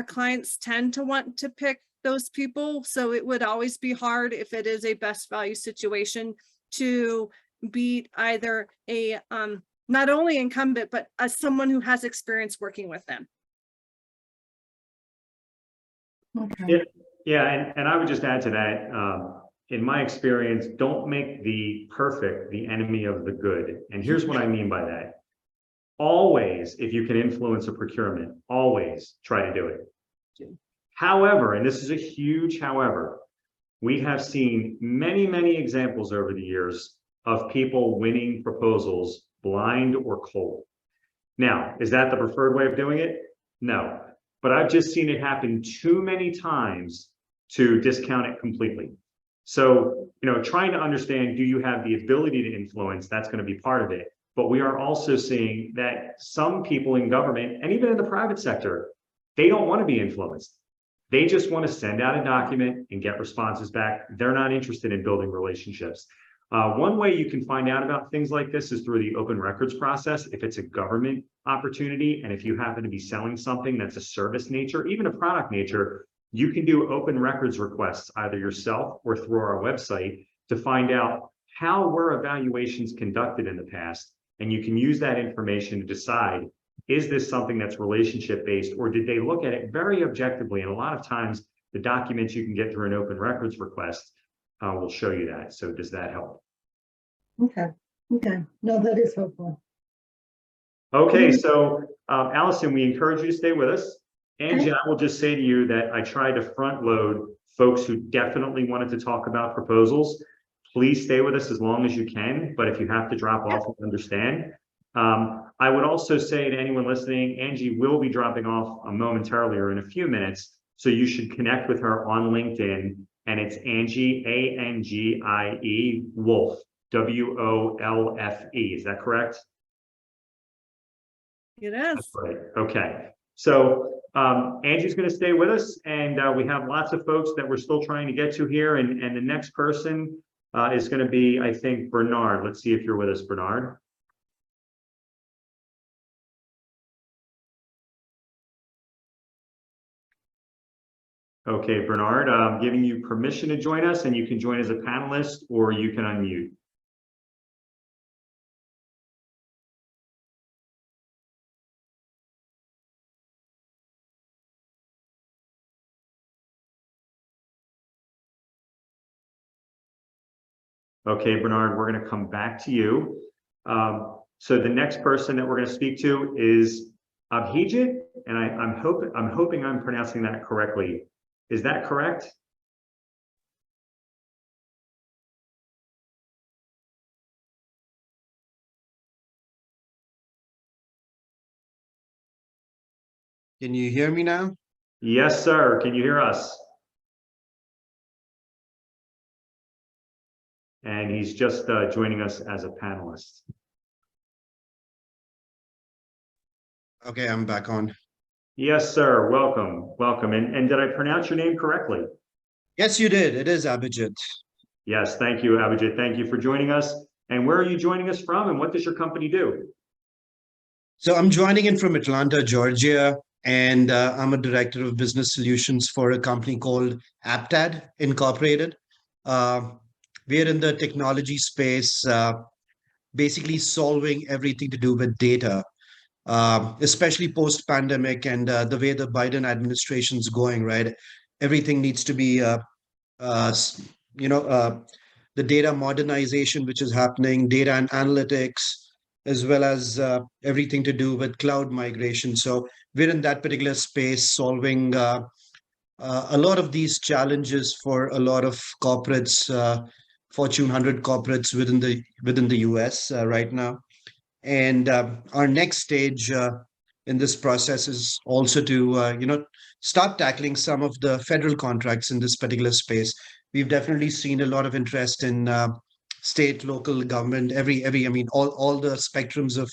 clients tend to want to pick those people, so it would always be hard, if it is a best value situation, to beat either a not only incumbent, but as someone who has experience working with them. Okay. Yeah, and I would just add to that, in my experience, don't make the perfect the enemy of the good. And here's what I mean by that. Always, if you can influence a procurement, always try to do it. However, and this is a huge however, we have seen many, many examples over the years of people winning proposals blind or cold. Now, is that the preferred way of doing it? No, but I've just seen it happen too many times to discount it completely. So, trying to understand, do you have the ability to influence? That's going to be part of it. But we are also seeing that some people in government, and even in the private sector, they don't want to be influenced. They just want to send out a document and get responses back. They're not interested in building relationships. One way you can find out about things like this is through the open records process. If it's a government opportunity, and if you happen to be selling something that's a service nature, even a product nature, you can do open records requests either yourself or through our website to find out how were evaluations conducted in the past. And you can use that information to decide, is this something that's relationship based, or did they look at it very objectively? And a lot of times the documents you can get through an open records request will show you that. So does that help? Okay. No, that is helpful. Okay, so Allison, we encourage you to stay with us. Angie, I will just say to you that I tried to front load folks who definitely wanted to talk about proposals. Please stay with us as long as you can, but if you have to drop off, we understand. I would also say to anyone listening, Angie will be dropping off momentarily or in a few minutes, so you should connect with her on LinkedIn, and it's Angie, A-N-G-I-E, Wolf, W-O-L-F-E. Is that correct? It is. That's right. Okay. So Angie's going to stay with us, and we have lots of folks that we're still trying to get to here. And the next person is going to be, I think, Bernard. Let's see if you're with us, Bernard. Okay, Bernard, I'm giving you permission to join us, and you can join as a panelist or you can unmute. Okay, Bernard, we're going to come back to you. So the next person that we're going to speak to is Abhijit, and I'm hoping I'm pronouncing that correctly. Is that correct? Can you hear me now? Yes, sir. Can you hear us? And he's just joining us as a panelist. Okay, I'm back on. Yes, sir. Welcome. Welcome. And did I pronounce your name correctly? Yes, you did. It is Abhijit. Yes. Thank you, Abhijit. Thank you for joining us. And where are you joining us from, and what does your company do? So I'm joining in from Atlanta, Georgia, and I'm a director of business solutions for a company called Aptad Incorporated. We're in the technology space, basically solving everything to do with data, especially post-pandemic and the way the Biden administration is going, right? Everything needs to be, the data modernization, which is happening, data and analytics, as well as everything to do with cloud migration. So we're in that particular space solving a lot of these challenges for a lot of corporates, Fortune 100 corporates within the US right now. And our next stage in this process is also to start tackling some of the federal contracts in this particular space. We've definitely seen a lot of interest in state, local government, all the spectrums of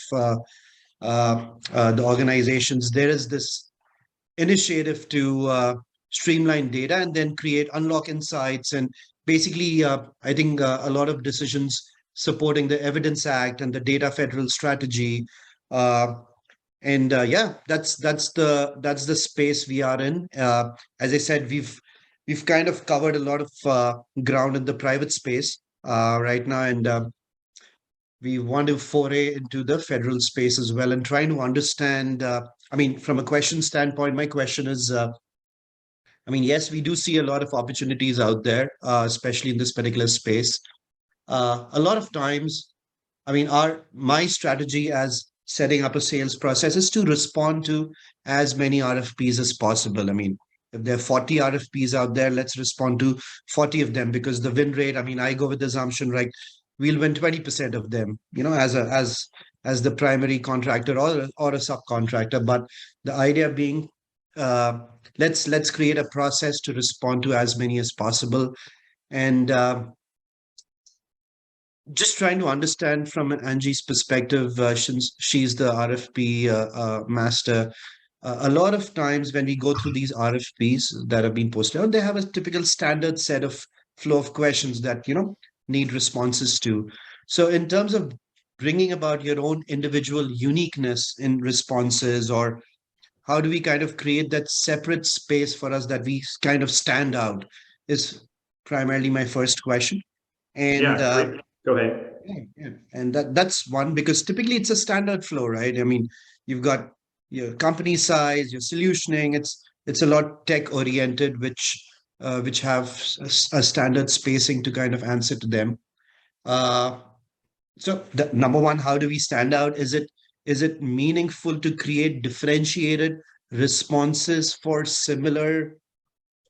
the organizations. There is this initiative to streamline data and then unlock insights. And basically, I think a lot of decisions supporting the Evidence Act and the Data Federal Strategy. Yeah, that's the space we are in. As I said, we've kind of covered a lot of ground in the private space right now, and we want to foray into the federal space as well and trying to understand. From a question standpoint, my question is, yes, we do see a lot of opportunities out there, especially in this particular space. A lot of times, my strategy as setting up a sales process is to respond to as many RFPs as possible. If there are 40 RFPs out there, let's respond to 40 of them, because the win rate, I go with the assumption, right, we'll win 20% of them, as the primary contractor or a subcontractor. But the idea being, let's create a process to respond to as many as possible. And just trying to understand from Angie's perspective, since she's the RFP master, a lot of times when we go through these RFPs that have been posted out, they have a typical standard set of flow of questions that, need responses to. So in terms of bringing about your own individual uniqueness in responses, or how do we kind of create that separate space for us that we kind of stand out, is primarily my first question. And yeah, go ahead. Yeah. And that's one, because typically it's a standard flow, right? You've got your company size, your solutioning, it's a lot tech oriented, which have a standard spacing to kind of answer to them. So the number one, how do we stand out? Is it meaningful to create differentiated responses for similar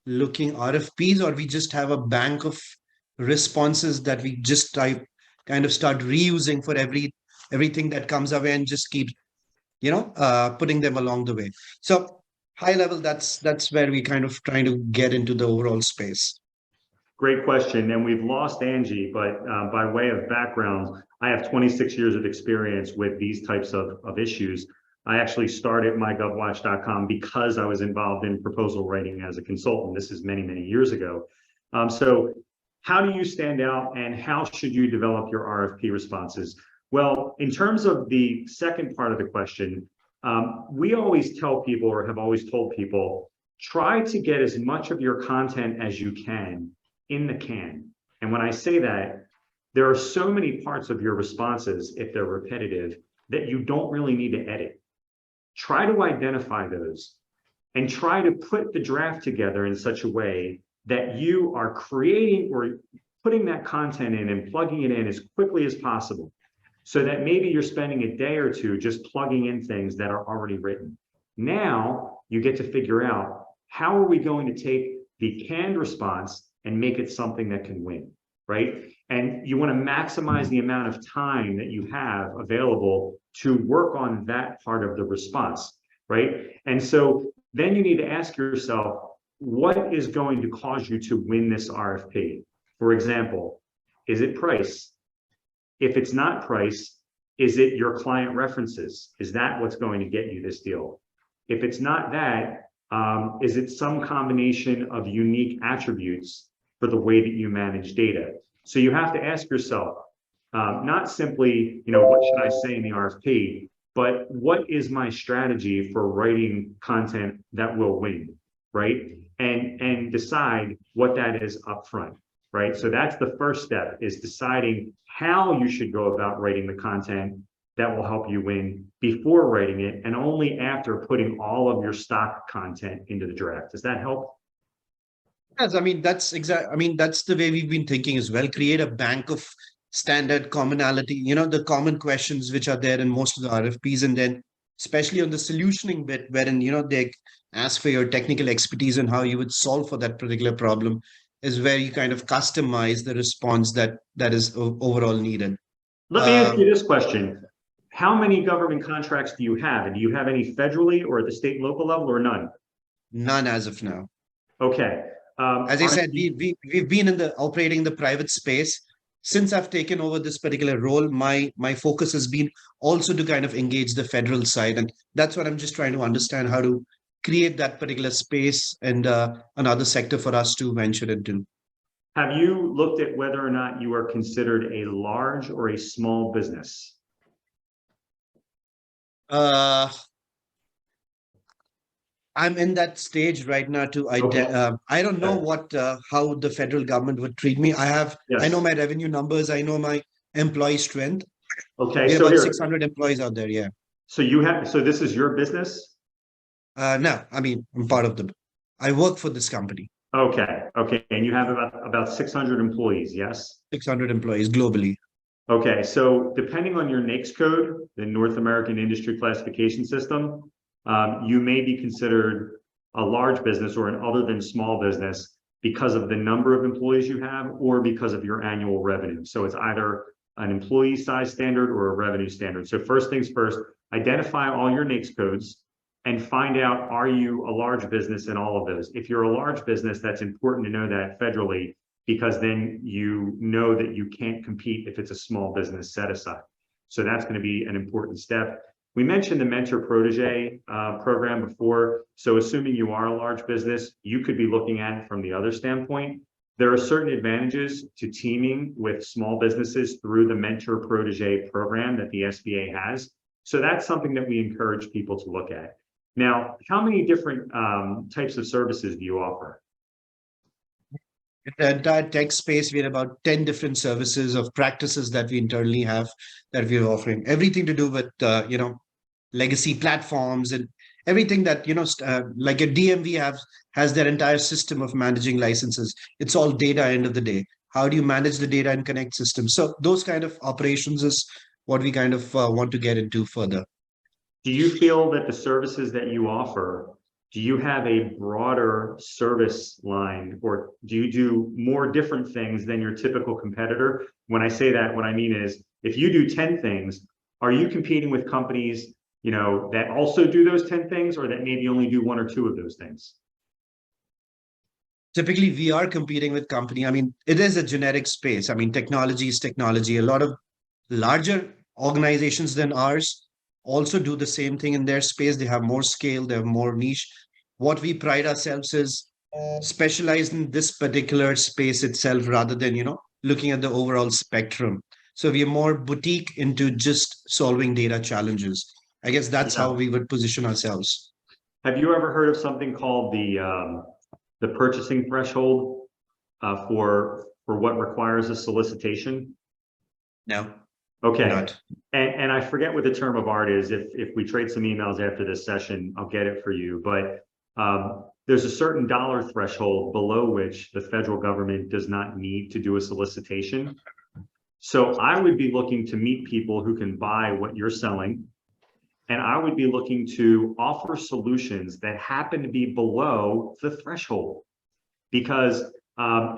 looking RFPs, or we just have a bank of responses that we just kind of start reusing for everything that comes away and just keep putting them along the way? So high level, that's where we kind of trying to get into the overall space. Great question. And we've lost Angie, but by way of background, I have 26 years of experience with these types of issues. I actually started MyGovWatch.com because I was involved in proposal writing as a consultant. This is many, many years ago. So how do you stand out, and how should you develop your RFP responses? Well, in terms of the second part of the question, we always tell people, or have always told people, try to get as much of your content as you can in the can. And when I say that, there are so many parts of your responses, if they're repetitive, that you don't really need to edit. Try to identify those and try to put the draft together in such a way that you are creating or putting that content in and plugging it in as quickly as possible, so that maybe you're spending a day or two just plugging in things that are already written. Now you get to figure out, how are we going to take the canned response and make it something that can win, right? And you want to maximize the amount of time that you have available to work on that part of the response, right? And so then you need to ask yourself, what is going to cause you to win this RFP? For example, is it price? If it's not price, is it your client references? Is that what's going to get you this deal? If it's not that, is it some combination of unique attributes for the way that you manage data? So you have to ask yourself, not simply, what should I say in the RFP, but what is my strategy for writing content that will win, right? And decide what that is upfront, right? So that's the first step, is deciding how you should go about writing the content that will help you win before writing it, and only after putting all of your stock content into the draft. Does that help? Yes, that's that's the way we've been thinking as well. Create a bank of standard commonality, the common questions which are there in most of the RFPs, and then especially on the solutioning bit, wherein, they ask for your technical expertise and how you would solve for that particular problem, is where you kind of customize the response that is overall needed. Let me ask you this question. How many government contracts do you have? And do you have any federally or at the state and local level, or none? None as of now. Okay. As I said, we've been operating in the private space. Since I've taken over this particular role, my focus has been also to kind of engage the federal side. And that's what I'm just trying to understand, how to create that particular space and another sector for us to venture into. Have you looked at whether or not you are considered a large or a small business? I'm in that stage right now to I don't know what how the federal government would treat me. I know my revenue numbers, I know my employee strength. Okay, we have so about here, 600 employees out there. Yeah. So this is your business? No, I'm part of I work for this company. Okay, and you have about 600 employees, yes? 600 employees globally. Okay, so depending on your NAICS code, the North American Industry Classification System, you may be considered a large business or an other than small business because of the number of employees you have or because of your annual revenue. So it's either an employee size standard or a revenue standard. So first things first, identify all your NAICS codes and find out, are you a large business in all of those? If you're a large business, that's important to know that federally, because then you know that you can't compete if it's a small business set aside. So that's going to be an important step. We mentioned the mentor protege program before. So assuming you are a large business, you could be looking at it from the other standpoint. There are certain advantages to teaming with small businesses through the mentor protege program that the SBA has. So that's something that we encourage people to look at. Now, how many different types of services do you offer? In the entire tech space, we have about 10 different services of practices that we internally have that we're offering. Everything to do with, legacy platforms and everything that, like a DMV has their entire system of managing licenses. It's all data end of the day. How do you manage the data and connect systems? So those kind of operations is what we kind of want to get into further. Do you feel that the services that you offer, do you have a broader service line, or do you do more different things than your typical competitor? When I say that, what I mean is, if you do 10 things, are you competing with companies, that also do those 10 things, or that maybe only do one or two of those things? Typically, we are competing with company. It is a generic space. Technology is technology. A lot of larger organizations than ours also do the same thing in their space. They have more scale, they have more niche. What we pride ourselves is specialized in this particular space itself, rather than, looking at the overall spectrum. So we are more boutique into just solving data challenges. I guess that's how we would position ourselves. Have you ever heard of something called the purchasing threshold for what requires a solicitation? No. Okay. Not. And I forget what the term of art is. If we trade some emails after this session, I'll get it for you. But there's a certain dollar threshold below which the federal government does not need to do a solicitation. So I would be looking to meet people who can buy what you're selling. And I would be looking to offer solutions that happen to be below the threshold. Because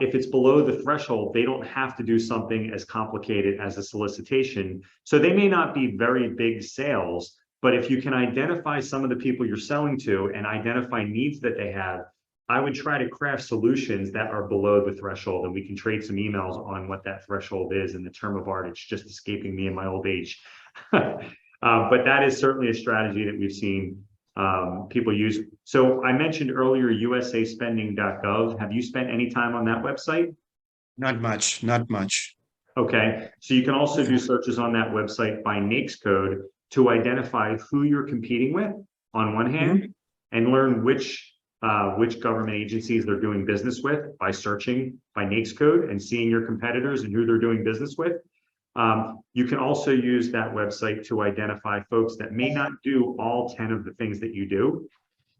if it's below the threshold, they don't have to do something as complicated as a solicitation. So they may not be very big sales, But if you can identify some of the people you're selling to and identify needs that they have, I would try to craft solutions that are below the threshold, and we can trade some emails on what that threshold is. In the term of art, it's just escaping me in my old age. But that is certainly a strategy that we've seen people use. So I mentioned earlier usaspending.gov. Have you spent any time on that website? Not much, not much. Okay, so you can also do searches on that website by NAICS code to identify who you're competing with on one hand, and learn which government agencies they're doing business with by searching by NAICS code and seeing your competitors and who they're doing business with. You can also use that website to identify folks that may not do all 10 of the things that you do,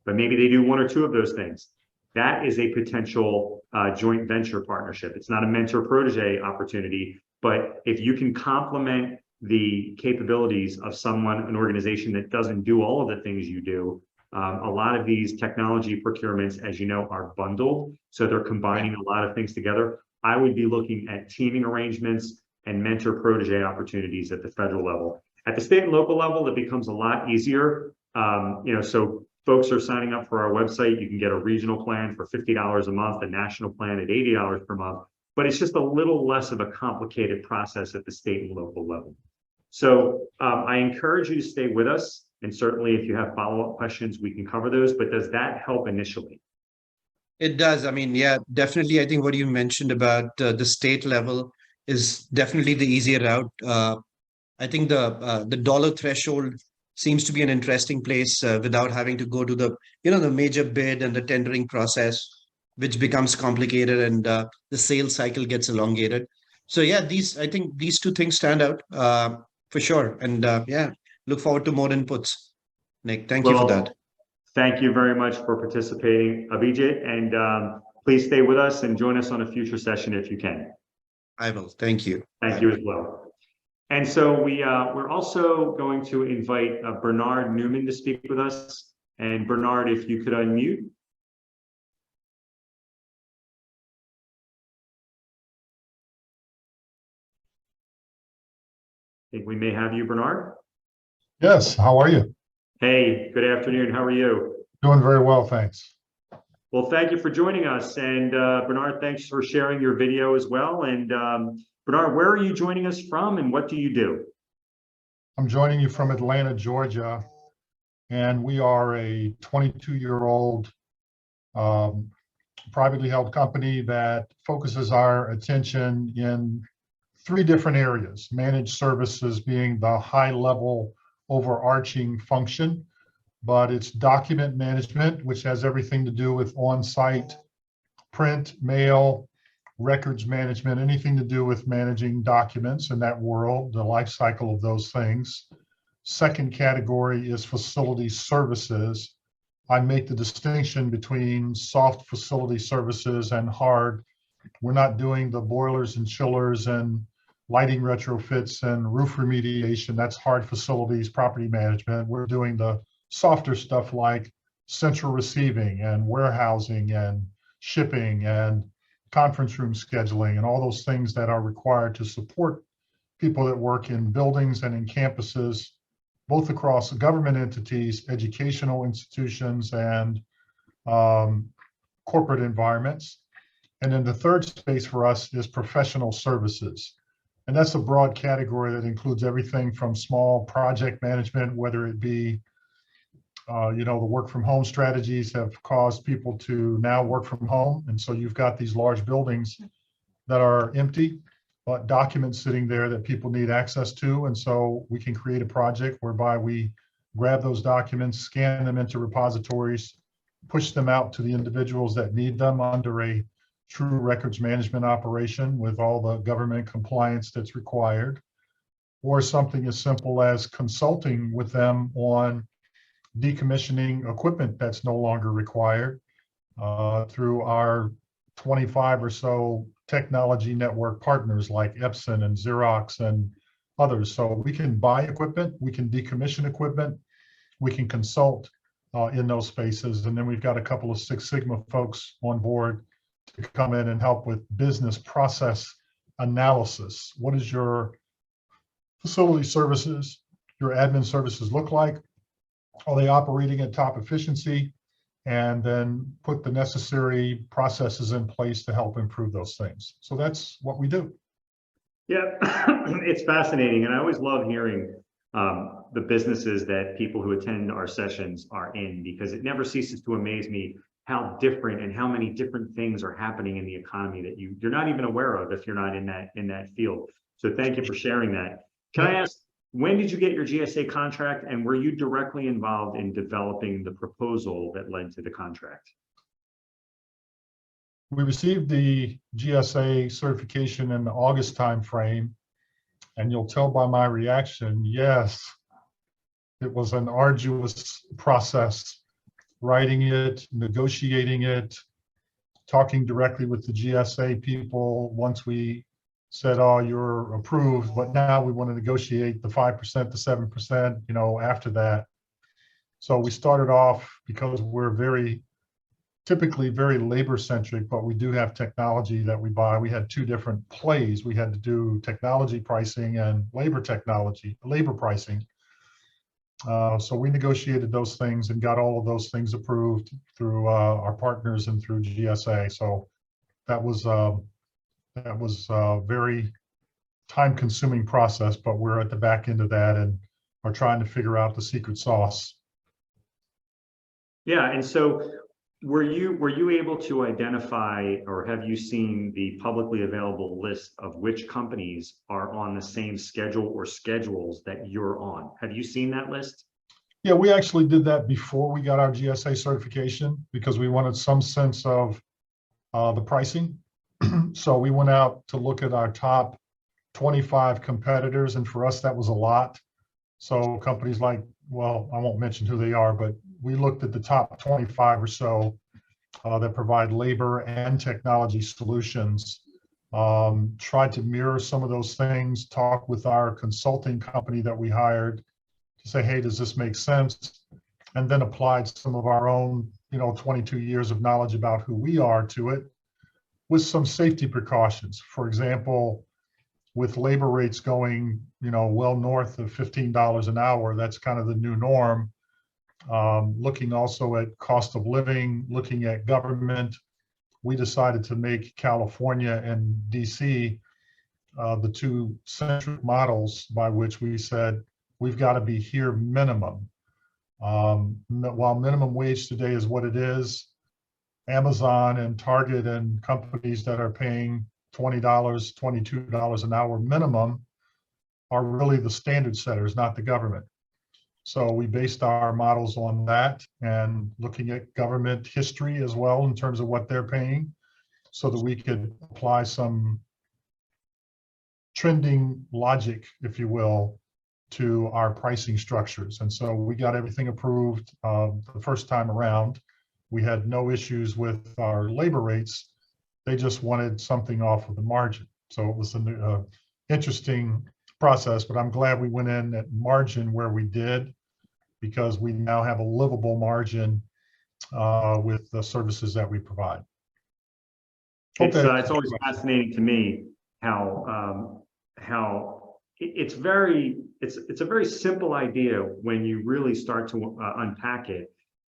but maybe they do 1 or 2 of those things. That is a potential joint venture partnership. It's not a mentor-protege opportunity, but if you can complement the capabilities of an organization that doesn't do all of the things you do, a lot of these technology procurements, as you know, are bundled. So they're combining a lot of things together. I would be looking at teaming arrangements and mentor-protege opportunities at the federal level. At the state and local level, it becomes a lot easier. So folks are signing up for our website. You can get a regional plan for $50 a month, a national plan at $80 per month, but it's just a little less of a complicated process at the state and local level. So I encourage you to stay with us. And certainly if you have follow-up questions, we can cover those, but does that help initially? It does. I mean, yeah, definitely. I think what you mentioned about the state level is definitely the easier route. I think the dollar threshold seems to be an interesting place without having to go to the major bid and the tendering process, which becomes complicated, and the sales cycle gets elongated. So yeah, I think these 2 things stand out for sure. And yeah, look forward to more inputs. Nick, thank you for that. Thank you very much for participating, Abhijit, and please stay with us and join us on a future session if you can. I will. Thank you. Thank you as well. And so we're also going to invite Bernard Newman to speak with us. And Bernard, if you could unmute. I think we may have you, Bernard. Yes, how are you? Hey, good afternoon. How are you? Doing very well, thanks. Well, thank you for joining us. And Bernard, thanks for sharing your video as well. And Bernard, where are you joining us from and what do you do? I'm joining you from Atlanta, Georgia, and we are a 22-year-old privately held company that focuses our attention in 3 different areas, managed services being the high-level overarching function, but it's document management, which has everything to do with on-site print, mail, records management, anything to do with managing documents in that world, the life cycle of those things. Second category is facility services. I make the distinction between soft facility services and hard. We're not doing the boilers and chillers and lighting retrofits and roof remediation. That's hard facilities, property management. We're doing the softer stuff like central receiving and warehousing and shipping and conference room scheduling and all those things that are required to support people that work in buildings and in campuses, both across government entities, educational institutions, and corporate environments. And then the third space for us is professional services. And that's a broad category that includes everything from small project management, whether it be the work from home strategies have caused people to now work from home. And so you've got these large buildings that are empty, but documents sitting there that people need access to. And so we can create a project whereby we grab those documents, scan them into repositories, push them out to the individuals that need them under a true records management operation with all the government compliance that's required, or something as simple as consulting with them on decommissioning equipment that's no longer required through our 25 or so technology network partners like Epson and Xerox and others. So we can buy equipment, we can decommission equipment, we can consult in those spaces. And then we've got a couple of Six Sigma folks on board to come in and help with business process analysis. What does your facility services, your admin services look like? Are they operating at top efficiency? And then put the necessary processes in place to help improve those things. So that's what we do. Yeah, it's fascinating. And I always love hearing the businesses that people who attend our sessions are in, because it never ceases to amaze me how different and how many different things are happening in the economy that you're not even aware of if you're not in that field. So thank you for sharing that. Can I ask, when did you get your GSA contract, and were you directly involved in developing the proposal that led to the contract? We received the GSA certification in the August timeframe, and you'll tell by my reaction, yes, it was an arduous process, writing it, negotiating it, talking directly with the GSA people once we said, oh, you're approved, but now we want to negotiate the 5% to 7%, you know, after that. So we started off, because we're typically very labor centric, but we do have technology that we buy. We had two different plays. We had to do technology pricing and labor pricing. So we negotiated those things and got all of those things approved through our partners and through GSA. So that was a very time-consuming process, but we're at the back end of that and are trying to figure out the secret sauce. Yeah, and so were you able to identify, or have you seen the publicly available list of which companies are on the same schedule or schedules that you're on? Have you seen that list? Yeah, we actually did that before we got our GSA certification because we wanted some sense of the pricing. So we went out to look at our top 25 competitors, and for us, that was a lot. So companies like, well, I won't mention who they are, but we looked at the top 25 or so that provide labor and technology solutions, tried to mirror some of those things, talk with our consulting company that we hired to say, hey, does this make sense? And then applied some of our own, 22 years of knowledge about who we are to it, with some safety precautions. For example, with labor rates going, well north of $15 an hour, that's kind of the new norm. Looking also at cost of living, looking at government, we decided to make California and DC the two centric models by which we said, we've got to be here minimum. While minimum wage today is what it is, Amazon and Target and companies that are paying $20, $22 an hour minimum are really the standard setters, not the government. So we based our models on that and looking at government history as well in terms of what they're paying, so that we could apply some trending logic, if you will, to our pricing structures. And so we got everything approved the first time around. We had no issues with our labor rates. They just wanted something off of the margin. So it was an interesting process, but I'm glad we went in at margin where we did, because we now have a livable margin with the services that we provide. It's always fascinating to me how it's a very simple idea when you really start to unpack it.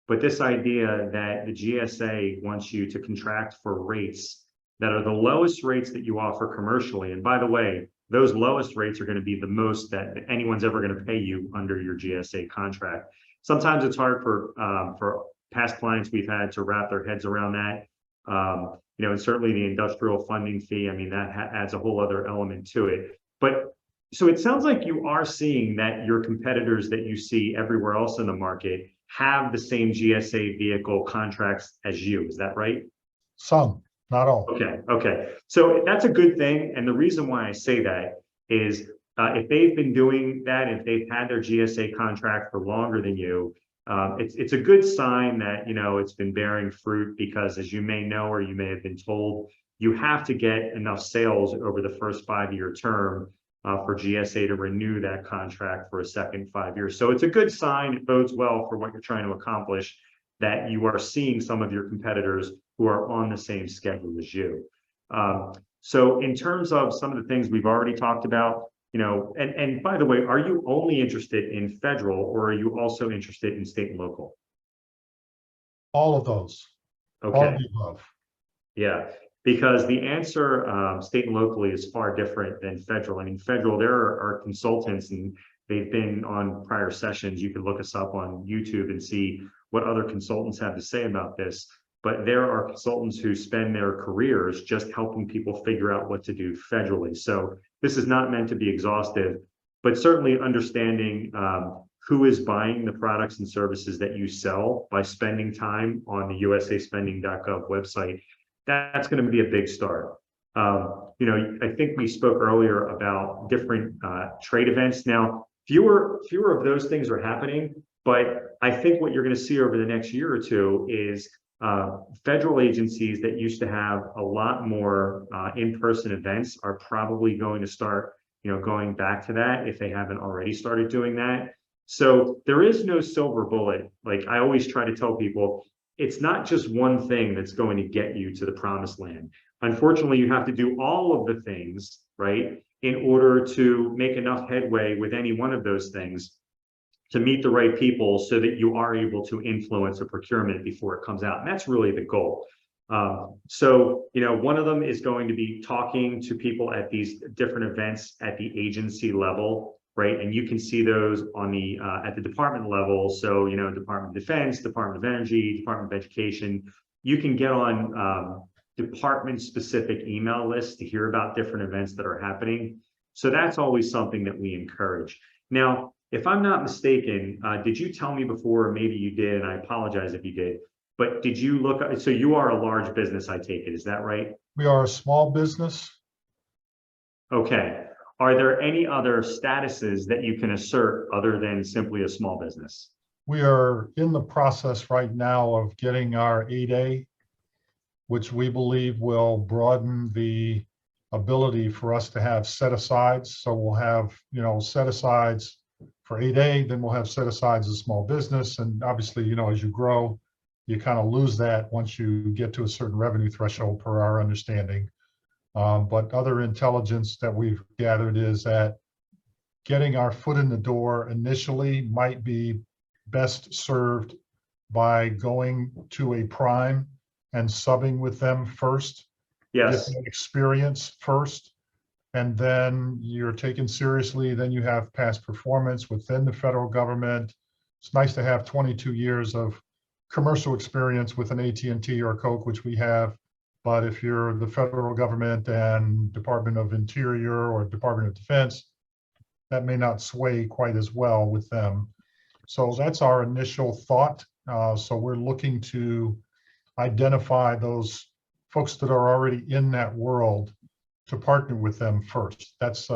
But this idea that the GSA wants you to contract for rates that are the lowest rates that you offer commercially. And by the way, those lowest rates are going to be the most that anyone's ever going to pay you under your GSA contract. Sometimes it's hard for past clients we've had to wrap their heads around that. And certainly the industrial funding fee, I mean, that adds a whole other element to it. But so it sounds like you are seeing that your competitors that you see everywhere else in the market have the same GSA vehicle contracts as you. Is that right? Some, not all. Okay. So that's a good thing. And the reason why I say that is if they've been doing that, if they've had their GSA contract for longer than you, it's a good sign that, it's been bearing fruit, because as you may know, or you may have been told, you have to get enough sales over the first 5-year term for GSA to renew that contract for a second 5 years. So it's a good sign. It bodes well for what you're trying to accomplish, that you are seeing some of your competitors who are on the same schedule as you. So in terms of some of the things we've already talked about, and by the way, are you only interested in federal, or are you also interested in state and local? All of those, all of Okay, the above. yeah, because the answer state and locally is far different than federal. I mean, federal, there are consultants, and they've been on prior sessions. You can look us up on YouTube and see what other consultants have to say about this. But there are consultants who spend their careers just helping people figure out what to do federally. So this is not meant to be exhaustive, but certainly understanding who is buying the products and services that you sell by spending time on the usaspending.gov website. That's going to be a big start. I think we spoke earlier about different trade events. Now, fewer of those things are happening, but I think what you're going to see over the next year or two is federal agencies that used to have a lot more in-person events are probably going to start, going back to that if they haven't already started doing that. So there is no silver bullet. Like I always try to tell people, it's not just one thing that's going to get you to the promised land. Unfortunately, you have to do all of the things, right, in order to make enough headway with any one of those things to meet the right people so that you are able to influence a procurement before it comes out. And that's really the goal. So, one of them is going to be talking to people at these different events at the agency level, right? And you can see those on the at the department level. So, Department of Defense, Department of Energy, Department of Education. You can get on department-specific email lists to hear about different events that are happening. So that's always something that we encourage. Now, if I'm not mistaken, did you tell me before, or maybe you did, and I apologize if you did, but did you look, so you are a large business, I take it, is that right? We are a small business. Okay. Are there any other statuses that you can assert other than simply a small business? We are in the process right now of getting our 8A, which we believe will broaden the ability for us to have set-asides. So we'll have, set-asides for 8A, then we'll have set-asides as small business. And obviously, as you grow, you kind of lose that once you get to a certain revenue threshold per our understanding. But other intelligence that we've gathered is that getting our foot in the door initially might be best served by going to a prime and subbing with them first. Yes. Get that experience first, and then you're taken seriously. Then you have past performance within the federal government. It's nice to have 22 years of commercial experience with an AT&T or Coke, which we have. But if you're the federal government and Department of Interior or Department of Defense, that may not sway quite as well with them. So that's our initial thought. So we're looking to identify those folks that are already in that world to partner with them first. That's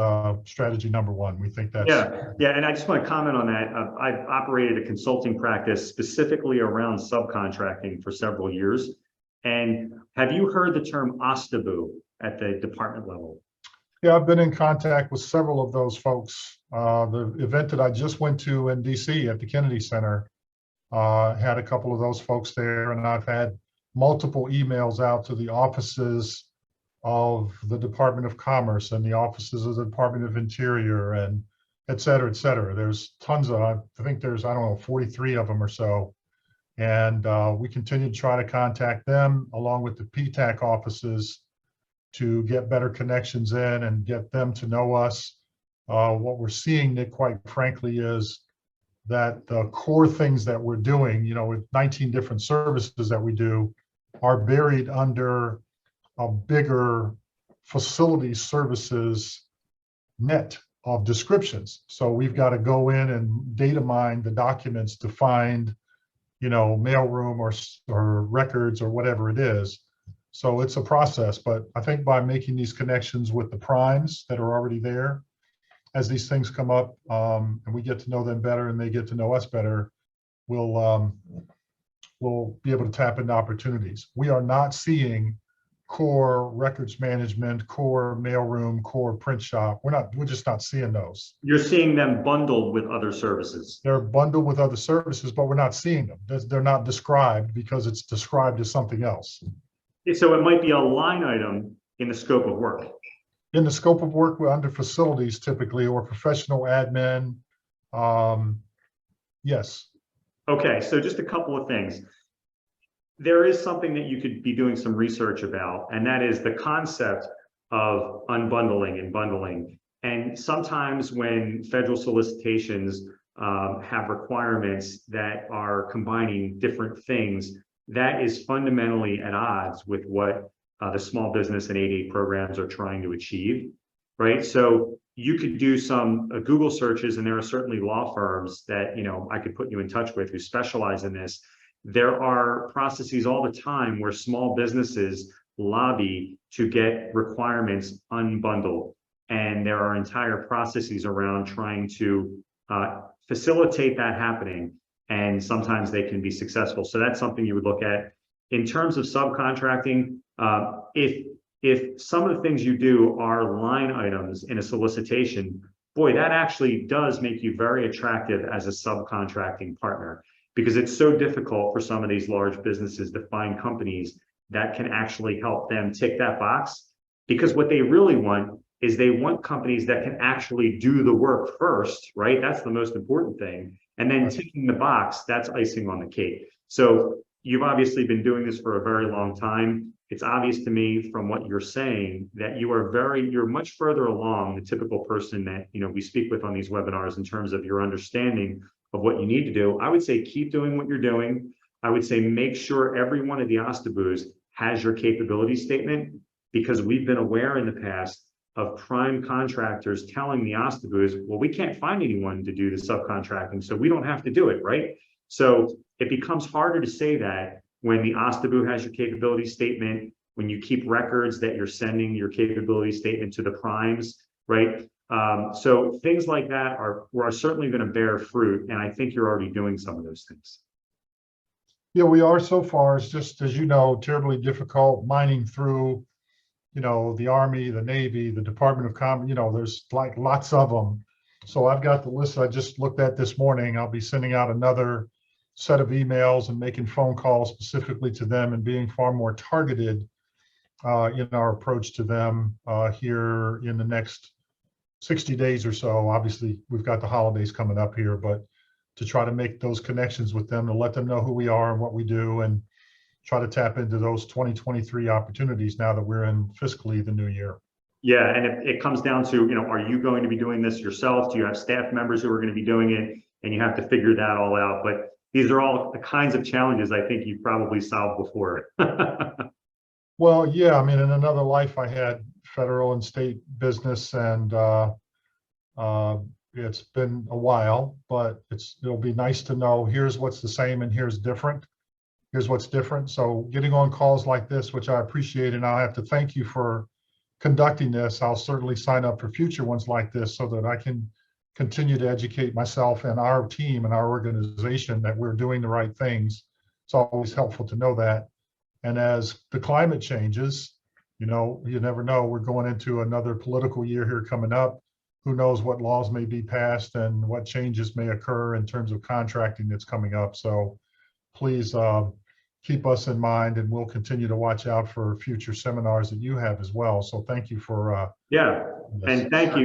strategy number one. We think that's yeah. And I just want to comment on that. I've operated a consulting practice specifically around subcontracting for several years. And have you heard the term OSDBU at the department level? Yeah, I've been in contact with several of those folks. The event that I just went to in DC at the Kennedy Center had a couple of those folks there, and I've had multiple emails out to the offices of the Department of Commerce and the offices of the Department of Interior, and et cetera, et cetera. There's tons of, I think there's, 43 of them or so. And we continue to try to contact them along with the PTAC offices to get better connections in and get them to know us. What we're seeing, Nick, quite frankly, is that the core things that we're doing, with 19 different services that we do, are buried under a bigger facility services net of descriptions. So we've got to go in and data mine the documents to find, mailroom or records or whatever it is. So it's a process, but I think by making these connections with the primes that are already there, as these things come up and we get to know them better and they get to know us better, we'll be able to tap into opportunities. We are not seeing core records management, core mailroom, core print shop. We're just not seeing those. You're seeing them bundled with other services. They're bundled with other services, but we're not seeing them. They're not described because it's described as something else. So it might be a line item in the scope of work. in the scope of work, we're under facilities typically, or professional admin. Yes. Okay, so just a couple of things. There is something that you could be doing some research about, and that is the concept of unbundling and bundling. And sometimes when federal solicitations have requirements that are combining different things, that is fundamentally at odds with what the small business and 888 programs are trying to achieve, right? So you could do some Google searches, and there are certainly law firms that, you know, I could put you in touch with who specialize in this. There are processes all the time where small businesses lobby to get requirements unbundled. And there are entire processes around trying to facilitate that happening. And sometimes they can be successful. So that's something you would look at. In terms of subcontracting, if some of the things you do are line items in a solicitation, boy, that actually does make you very attractive as a subcontracting partner, because it's so difficult for some of these large businesses to find companies that can actually help them tick that box. Because what they really want is they want companies that can actually do the work first, right? That's the most important thing. And then ticking the box, that's icing on the cake. So you've obviously been doing this for a very long time. It's obvious to me from what you're saying that you're much further along the typical person that, you know, we speak with on these webinars in terms of your understanding of what you need to do. I would say keep doing what you're doing. I would say make sure every one of the OSDBUs has your capability statement, because we've been aware in the past of prime contractors telling the OSDBUs, well, we can't find anyone to do the subcontracting, so we don't have to do it, right? So it becomes harder to say that when the OSDBU has your capability statement, when you keep records that you're sending your capability statement to the primes, right? So things like that are certainly going to bear fruit, and I think you're already doing some of those things. Yeah, we are so far. It's just, as you know, terribly difficult mining through, you know, the Army, the Navy, the Department of Commerce, you know, there's like lots of them. So I've got the list I just looked at this morning. I'll be sending out another set of emails and making phone calls specifically to them and being far more targeted in our approach to them here in the next 60 days or so. Obviously, we've got the holidays coming up here, but to try to make those connections with them, to let them know who we are and what we do, and try to tap into those 2023 opportunities now that we're in fiscally the new year. Yeah, and it comes down to, you know, are you going to be doing this yourself? Do you have staff members who are going to be doing it? And you have to figure that all out. But these are all the kinds of challenges I think you've probably solved before. Well, yeah, I mean, in another life, I had federal and state business, and it's been a while, but it'll be nice to know here's what's the same and here's different. Here's what's different. So getting on calls like this, which I appreciate, and I'll have to thank you for conducting this. I'll certainly sign up for future ones like this so that I can continue to educate myself and our team and our organization that we're doing the right things. It's always helpful to know that. And as the climate changes, you know, you never know. We're going into another political year here coming up. Who knows what laws may be passed and what changes may occur in terms of contracting that's coming up. So please keep us in mind, and we'll continue to watch out for future seminars that you have as well. So thank you for yeah, and thank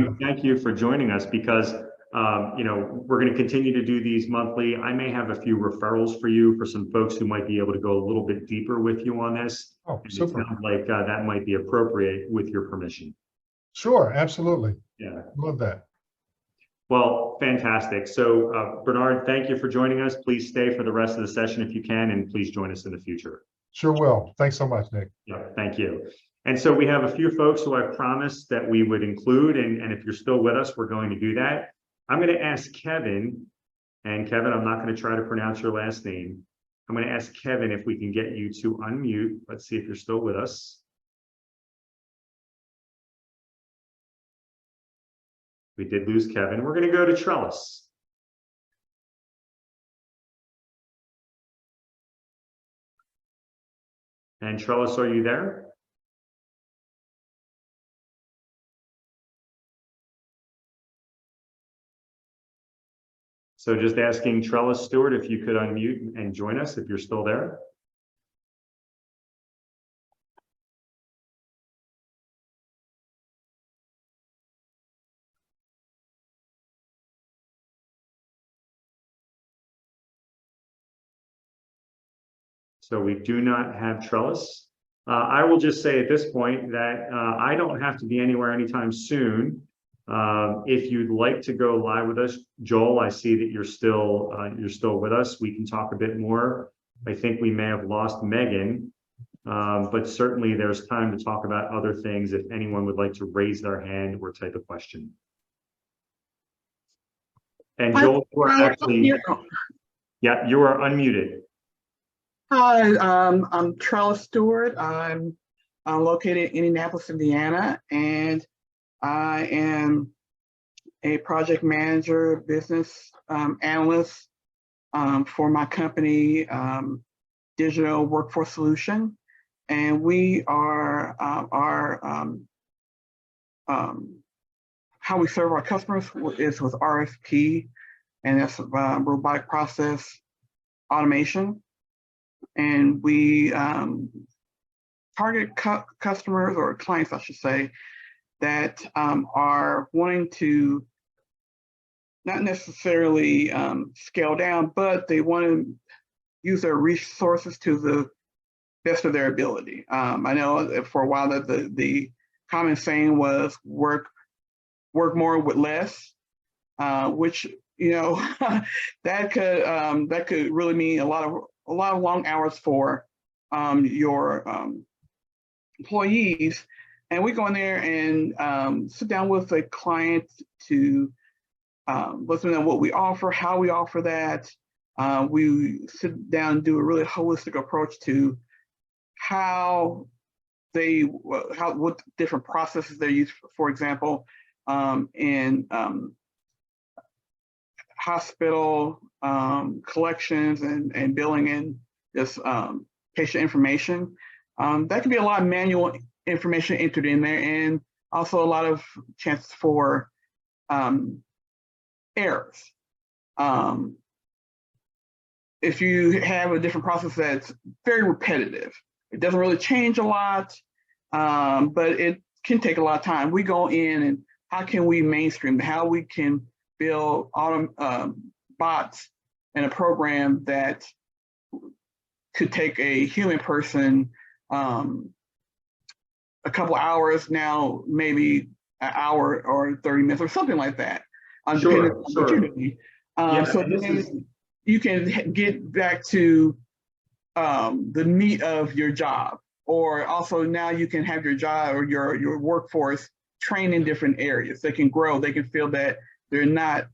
you for joining us, because you know, we're going to continue to do these monthly. I may have a few referrals for you for some folks who might be able to go a little bit deeper with you on this. Oh, and super. it sounds like that might be appropriate with your permission. Sure, absolutely. Yeah. Love that. Well, fantastic. So Bernard, thank you for joining us. Please stay for the rest of the session if you can, and please join us in the future. Sure will. Thanks so much, Nick. Yeah, thank you. And so we have a few folks who I promised that we would include, and if you're still with us, we're going to do that. I'm going to ask Kevin, and Kevin, I'm not going to try to pronounce your last name. I'm going to ask Kevin if we can get you to unmute. Let's see if you're still with us. We did lose Kevin. We're going to go to Trellis. And Trellis, are you there? So just asking Trellis Stewart if you could unmute and join us if you're still there. So we do not have Trellis. I will just say at this point that I don't have to be anywhere anytime soon. If you'd like to go live with us, Joel, I see that you're still with us. We can talk a bit more. I think we may have lost Megan, but certainly there's time to talk about other things if anyone would like to raise their hand or type a question. And Joel, you are actually, yeah, you are unmuted. Hi, I'm Trellis Stewart. I'm located in Indianapolis, Indiana, and I am a project manager, business analyst for my company, Digital Workforce Solution. And we are how we serve our customers is with RFP, and that's robotic process automation. And we target customers or clients, I should say, that are wanting to not necessarily scale down, but they want to use their resources to the best of their ability. I know for a while that the common saying was work more with less, which, you know, that could really mean a lot of long hours for your employees. And we go in there and sit down with a client to let them know what we offer, how we offer that. We sit down and do a really holistic approach to what different processes they use, for example, in hospital collections and billing and just patient information. That can be a lot of manual information entered in there, and also a lot of chances for errors. If you have a different process that's very repetitive, it doesn't really change a lot, but it can take a lot of time. We go in and how can we mainstream, how we can build bots in a program that could take a human person a couple hours, now maybe an hour or 30 minutes or something like that. Sure. Yeah, so then you can get back to the meat of your job, or also now you can have your job or your workforce trained in different areas. They can grow, they can feel that they're not,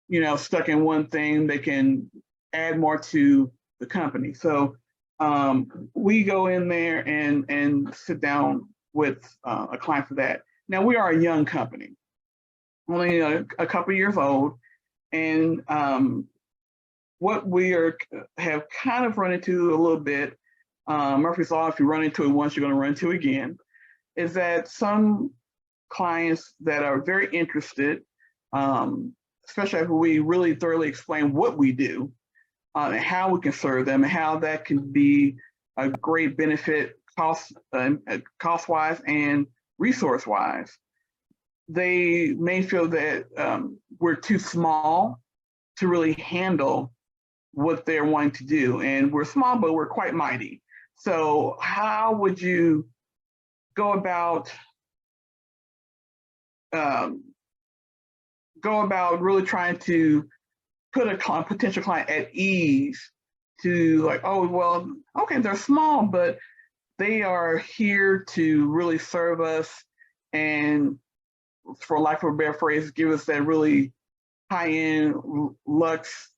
you know, stuck in one thing. They can add more to the company. So we go in there and sit down with a client for that. Now, we are a young company, only a couple years old, and what we have kind of run into a little bit, Murphy's Law, if you run into it once, you're going to run into it again, is that some clients that are very interested, especially if we really thoroughly explain what we do, and how we can serve them, and how that can be a great benefit cost-wise and resource-wise, they may feel that we're too small to really handle what they're wanting to do. And we're small, but we're quite mighty. So how would you go about really trying to put a potential client at ease to, like, oh, well, okay, they're small, but they are here to really serve us and, for lack of a better phrase, give us that really high-end luxe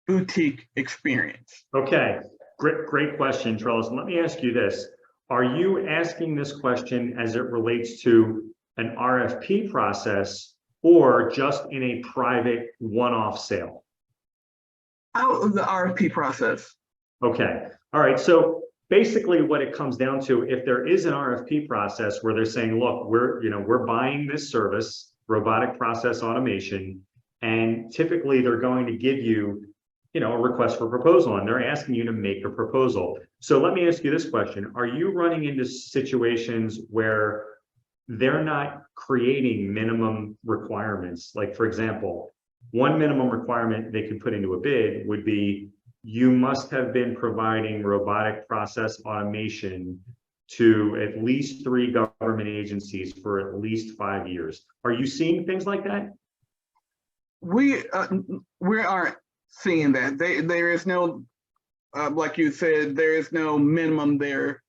boutique experience. Okay, great question, Trellis. Let me ask you this. Are you asking this question as it relates to an RFP process or just in a private one-off sale? Out of the RFP process. Okay, all right. So basically what it comes down to, if there is an RFP process where they're saying, look, we're buying this service, robotic process automation, and typically they're going to give you, a request for proposal, and they're asking you to make a proposal. So let me ask you this question. Are you running into situations where they're not creating minimum requirements? Like, for example, one minimum requirement they could put into a bid would be you must have been providing robotic process automation to at least 3 government agencies for at least 5 years. Are you seeing things like that? We aren't seeing that. There is no, like you said, there is no minimum they're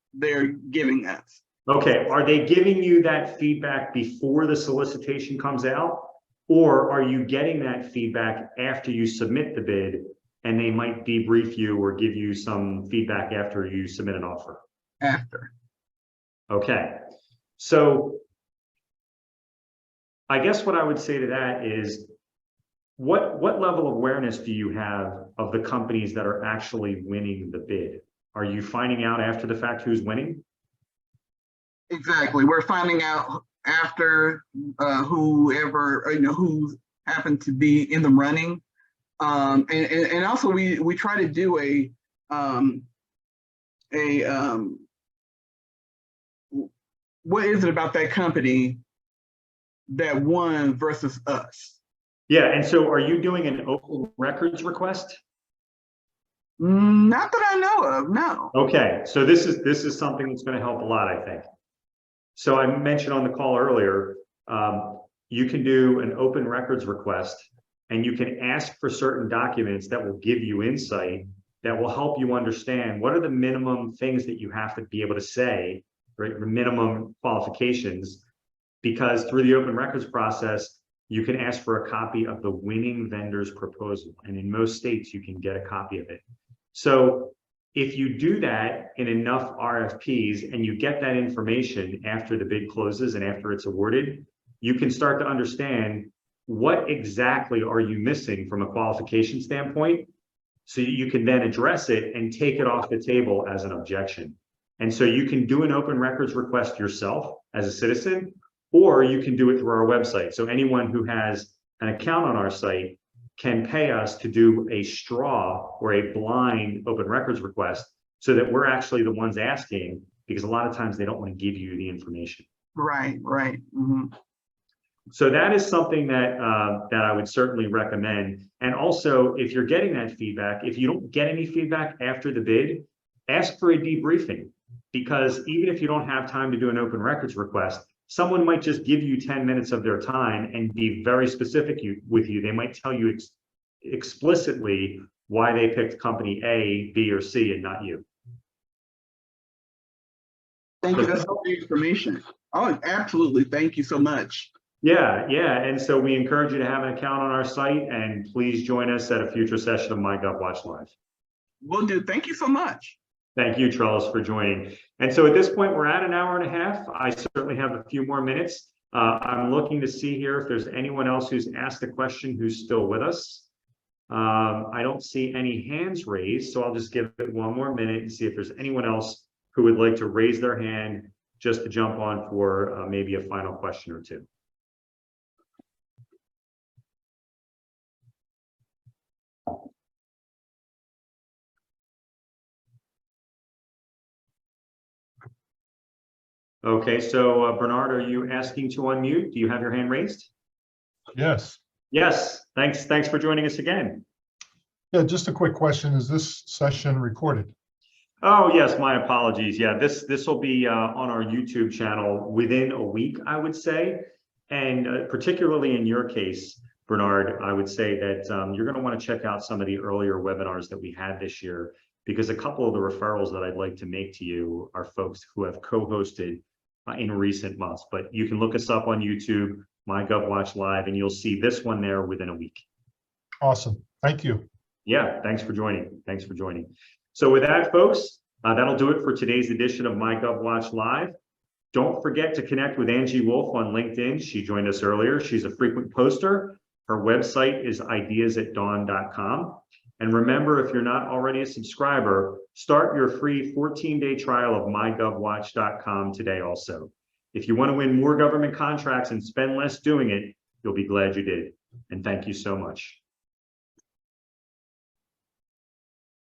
giving us. Okay, are they giving you that feedback before the solicitation comes out? Or are you getting that feedback after you submit the bid and they might debrief you or give you some feedback after you submit an offer? After. Okay, so I guess what I would say to that is, what level of awareness do you have of the companies that are actually winning the bid? Are you finding out after the fact who's winning? Exactly. We're finding out after whoever, who happened to be in the running. And also we try to do what is it about that company that won versus us? Yeah, and so are you doing an open records request? Not that I know of, no. Okay, so this is something that's going to help a lot, I think. So I mentioned on the call earlier, you can do an open records request and you can ask for certain documents that will give you insight that will help you understand what are the minimum things that you have to be able to say, right? Minimum qualifications, because through the open records process, you can ask for a copy of the winning vendor's proposal. And in most states, you can get a copy of it. So if you do that in enough RFPs and you get that information after the bid closes and after it's awarded, you can start to understand what exactly are you missing from a qualification standpoint, so you can then address it and take it off the table as an objection. And so you can do an open records request yourself as a citizen, or you can do it through our website. So anyone who has an account on our site can pay us to do a straw or a blind open records request, so that we're actually the ones asking, because a lot of times they don't want to give you the information. Right. Mm-hmm. So that is something that that I would certainly recommend. And also, if you're getting that feedback, if you don't get any feedback after the bid, ask for a debriefing, because even if you don't have time to do an open records request, someone might just give you 10 minutes of their time and be very specific with you. They might tell you explicitly why they picked company A, B, or C and not you. Thank you. That's all the information. Oh, absolutely. Thank you so much. Yeah. And so we encourage you to have an account on our site, and please join us at a future session of MyGovWatch Live. Will do. Thank you so much. Thank you, Charles, for joining. And so at this point, we're at an hour and a half. I certainly have a few more minutes. I'm looking to see here if there's anyone else who's asked a question who's still with us. I don't see any hands raised, so I'll just give it one more minute and see if there's anyone else who would like to raise their hand just to jump on for maybe a final question or two. Okay, so Bernard, are you asking to unmute? Do you have your hand raised? Yes. Yes, thanks for joining us again. Yeah, just a quick question. Is this session recorded? Oh, yes, my apologies. Yeah, this will be on our YouTube channel within a week, I would say. And particularly in your case, Bernard, I would say that you're going to want to check out some of the earlier webinars that we had this year, because a couple of the referrals that I'd like to make to you are folks who have co-hosted in recent months. But you can look us up on YouTube, MyGovWatch Live, and you'll see this one there within a week. Awesome. Thank you. Yeah, thanks for joining. So with that, folks, that'll do it for today's edition of MyGovWatch Live. Don't forget to connect with Angie Wolf on LinkedIn. She joined us earlier. She's a frequent poster. Her website is ideasatdawn.com. And remember, if you're not already a subscriber, start your free 14-day trial of MyGovWatch.com today also. If you want to win more government contracts and spend less doing it, you'll be glad you did. And thank you so much.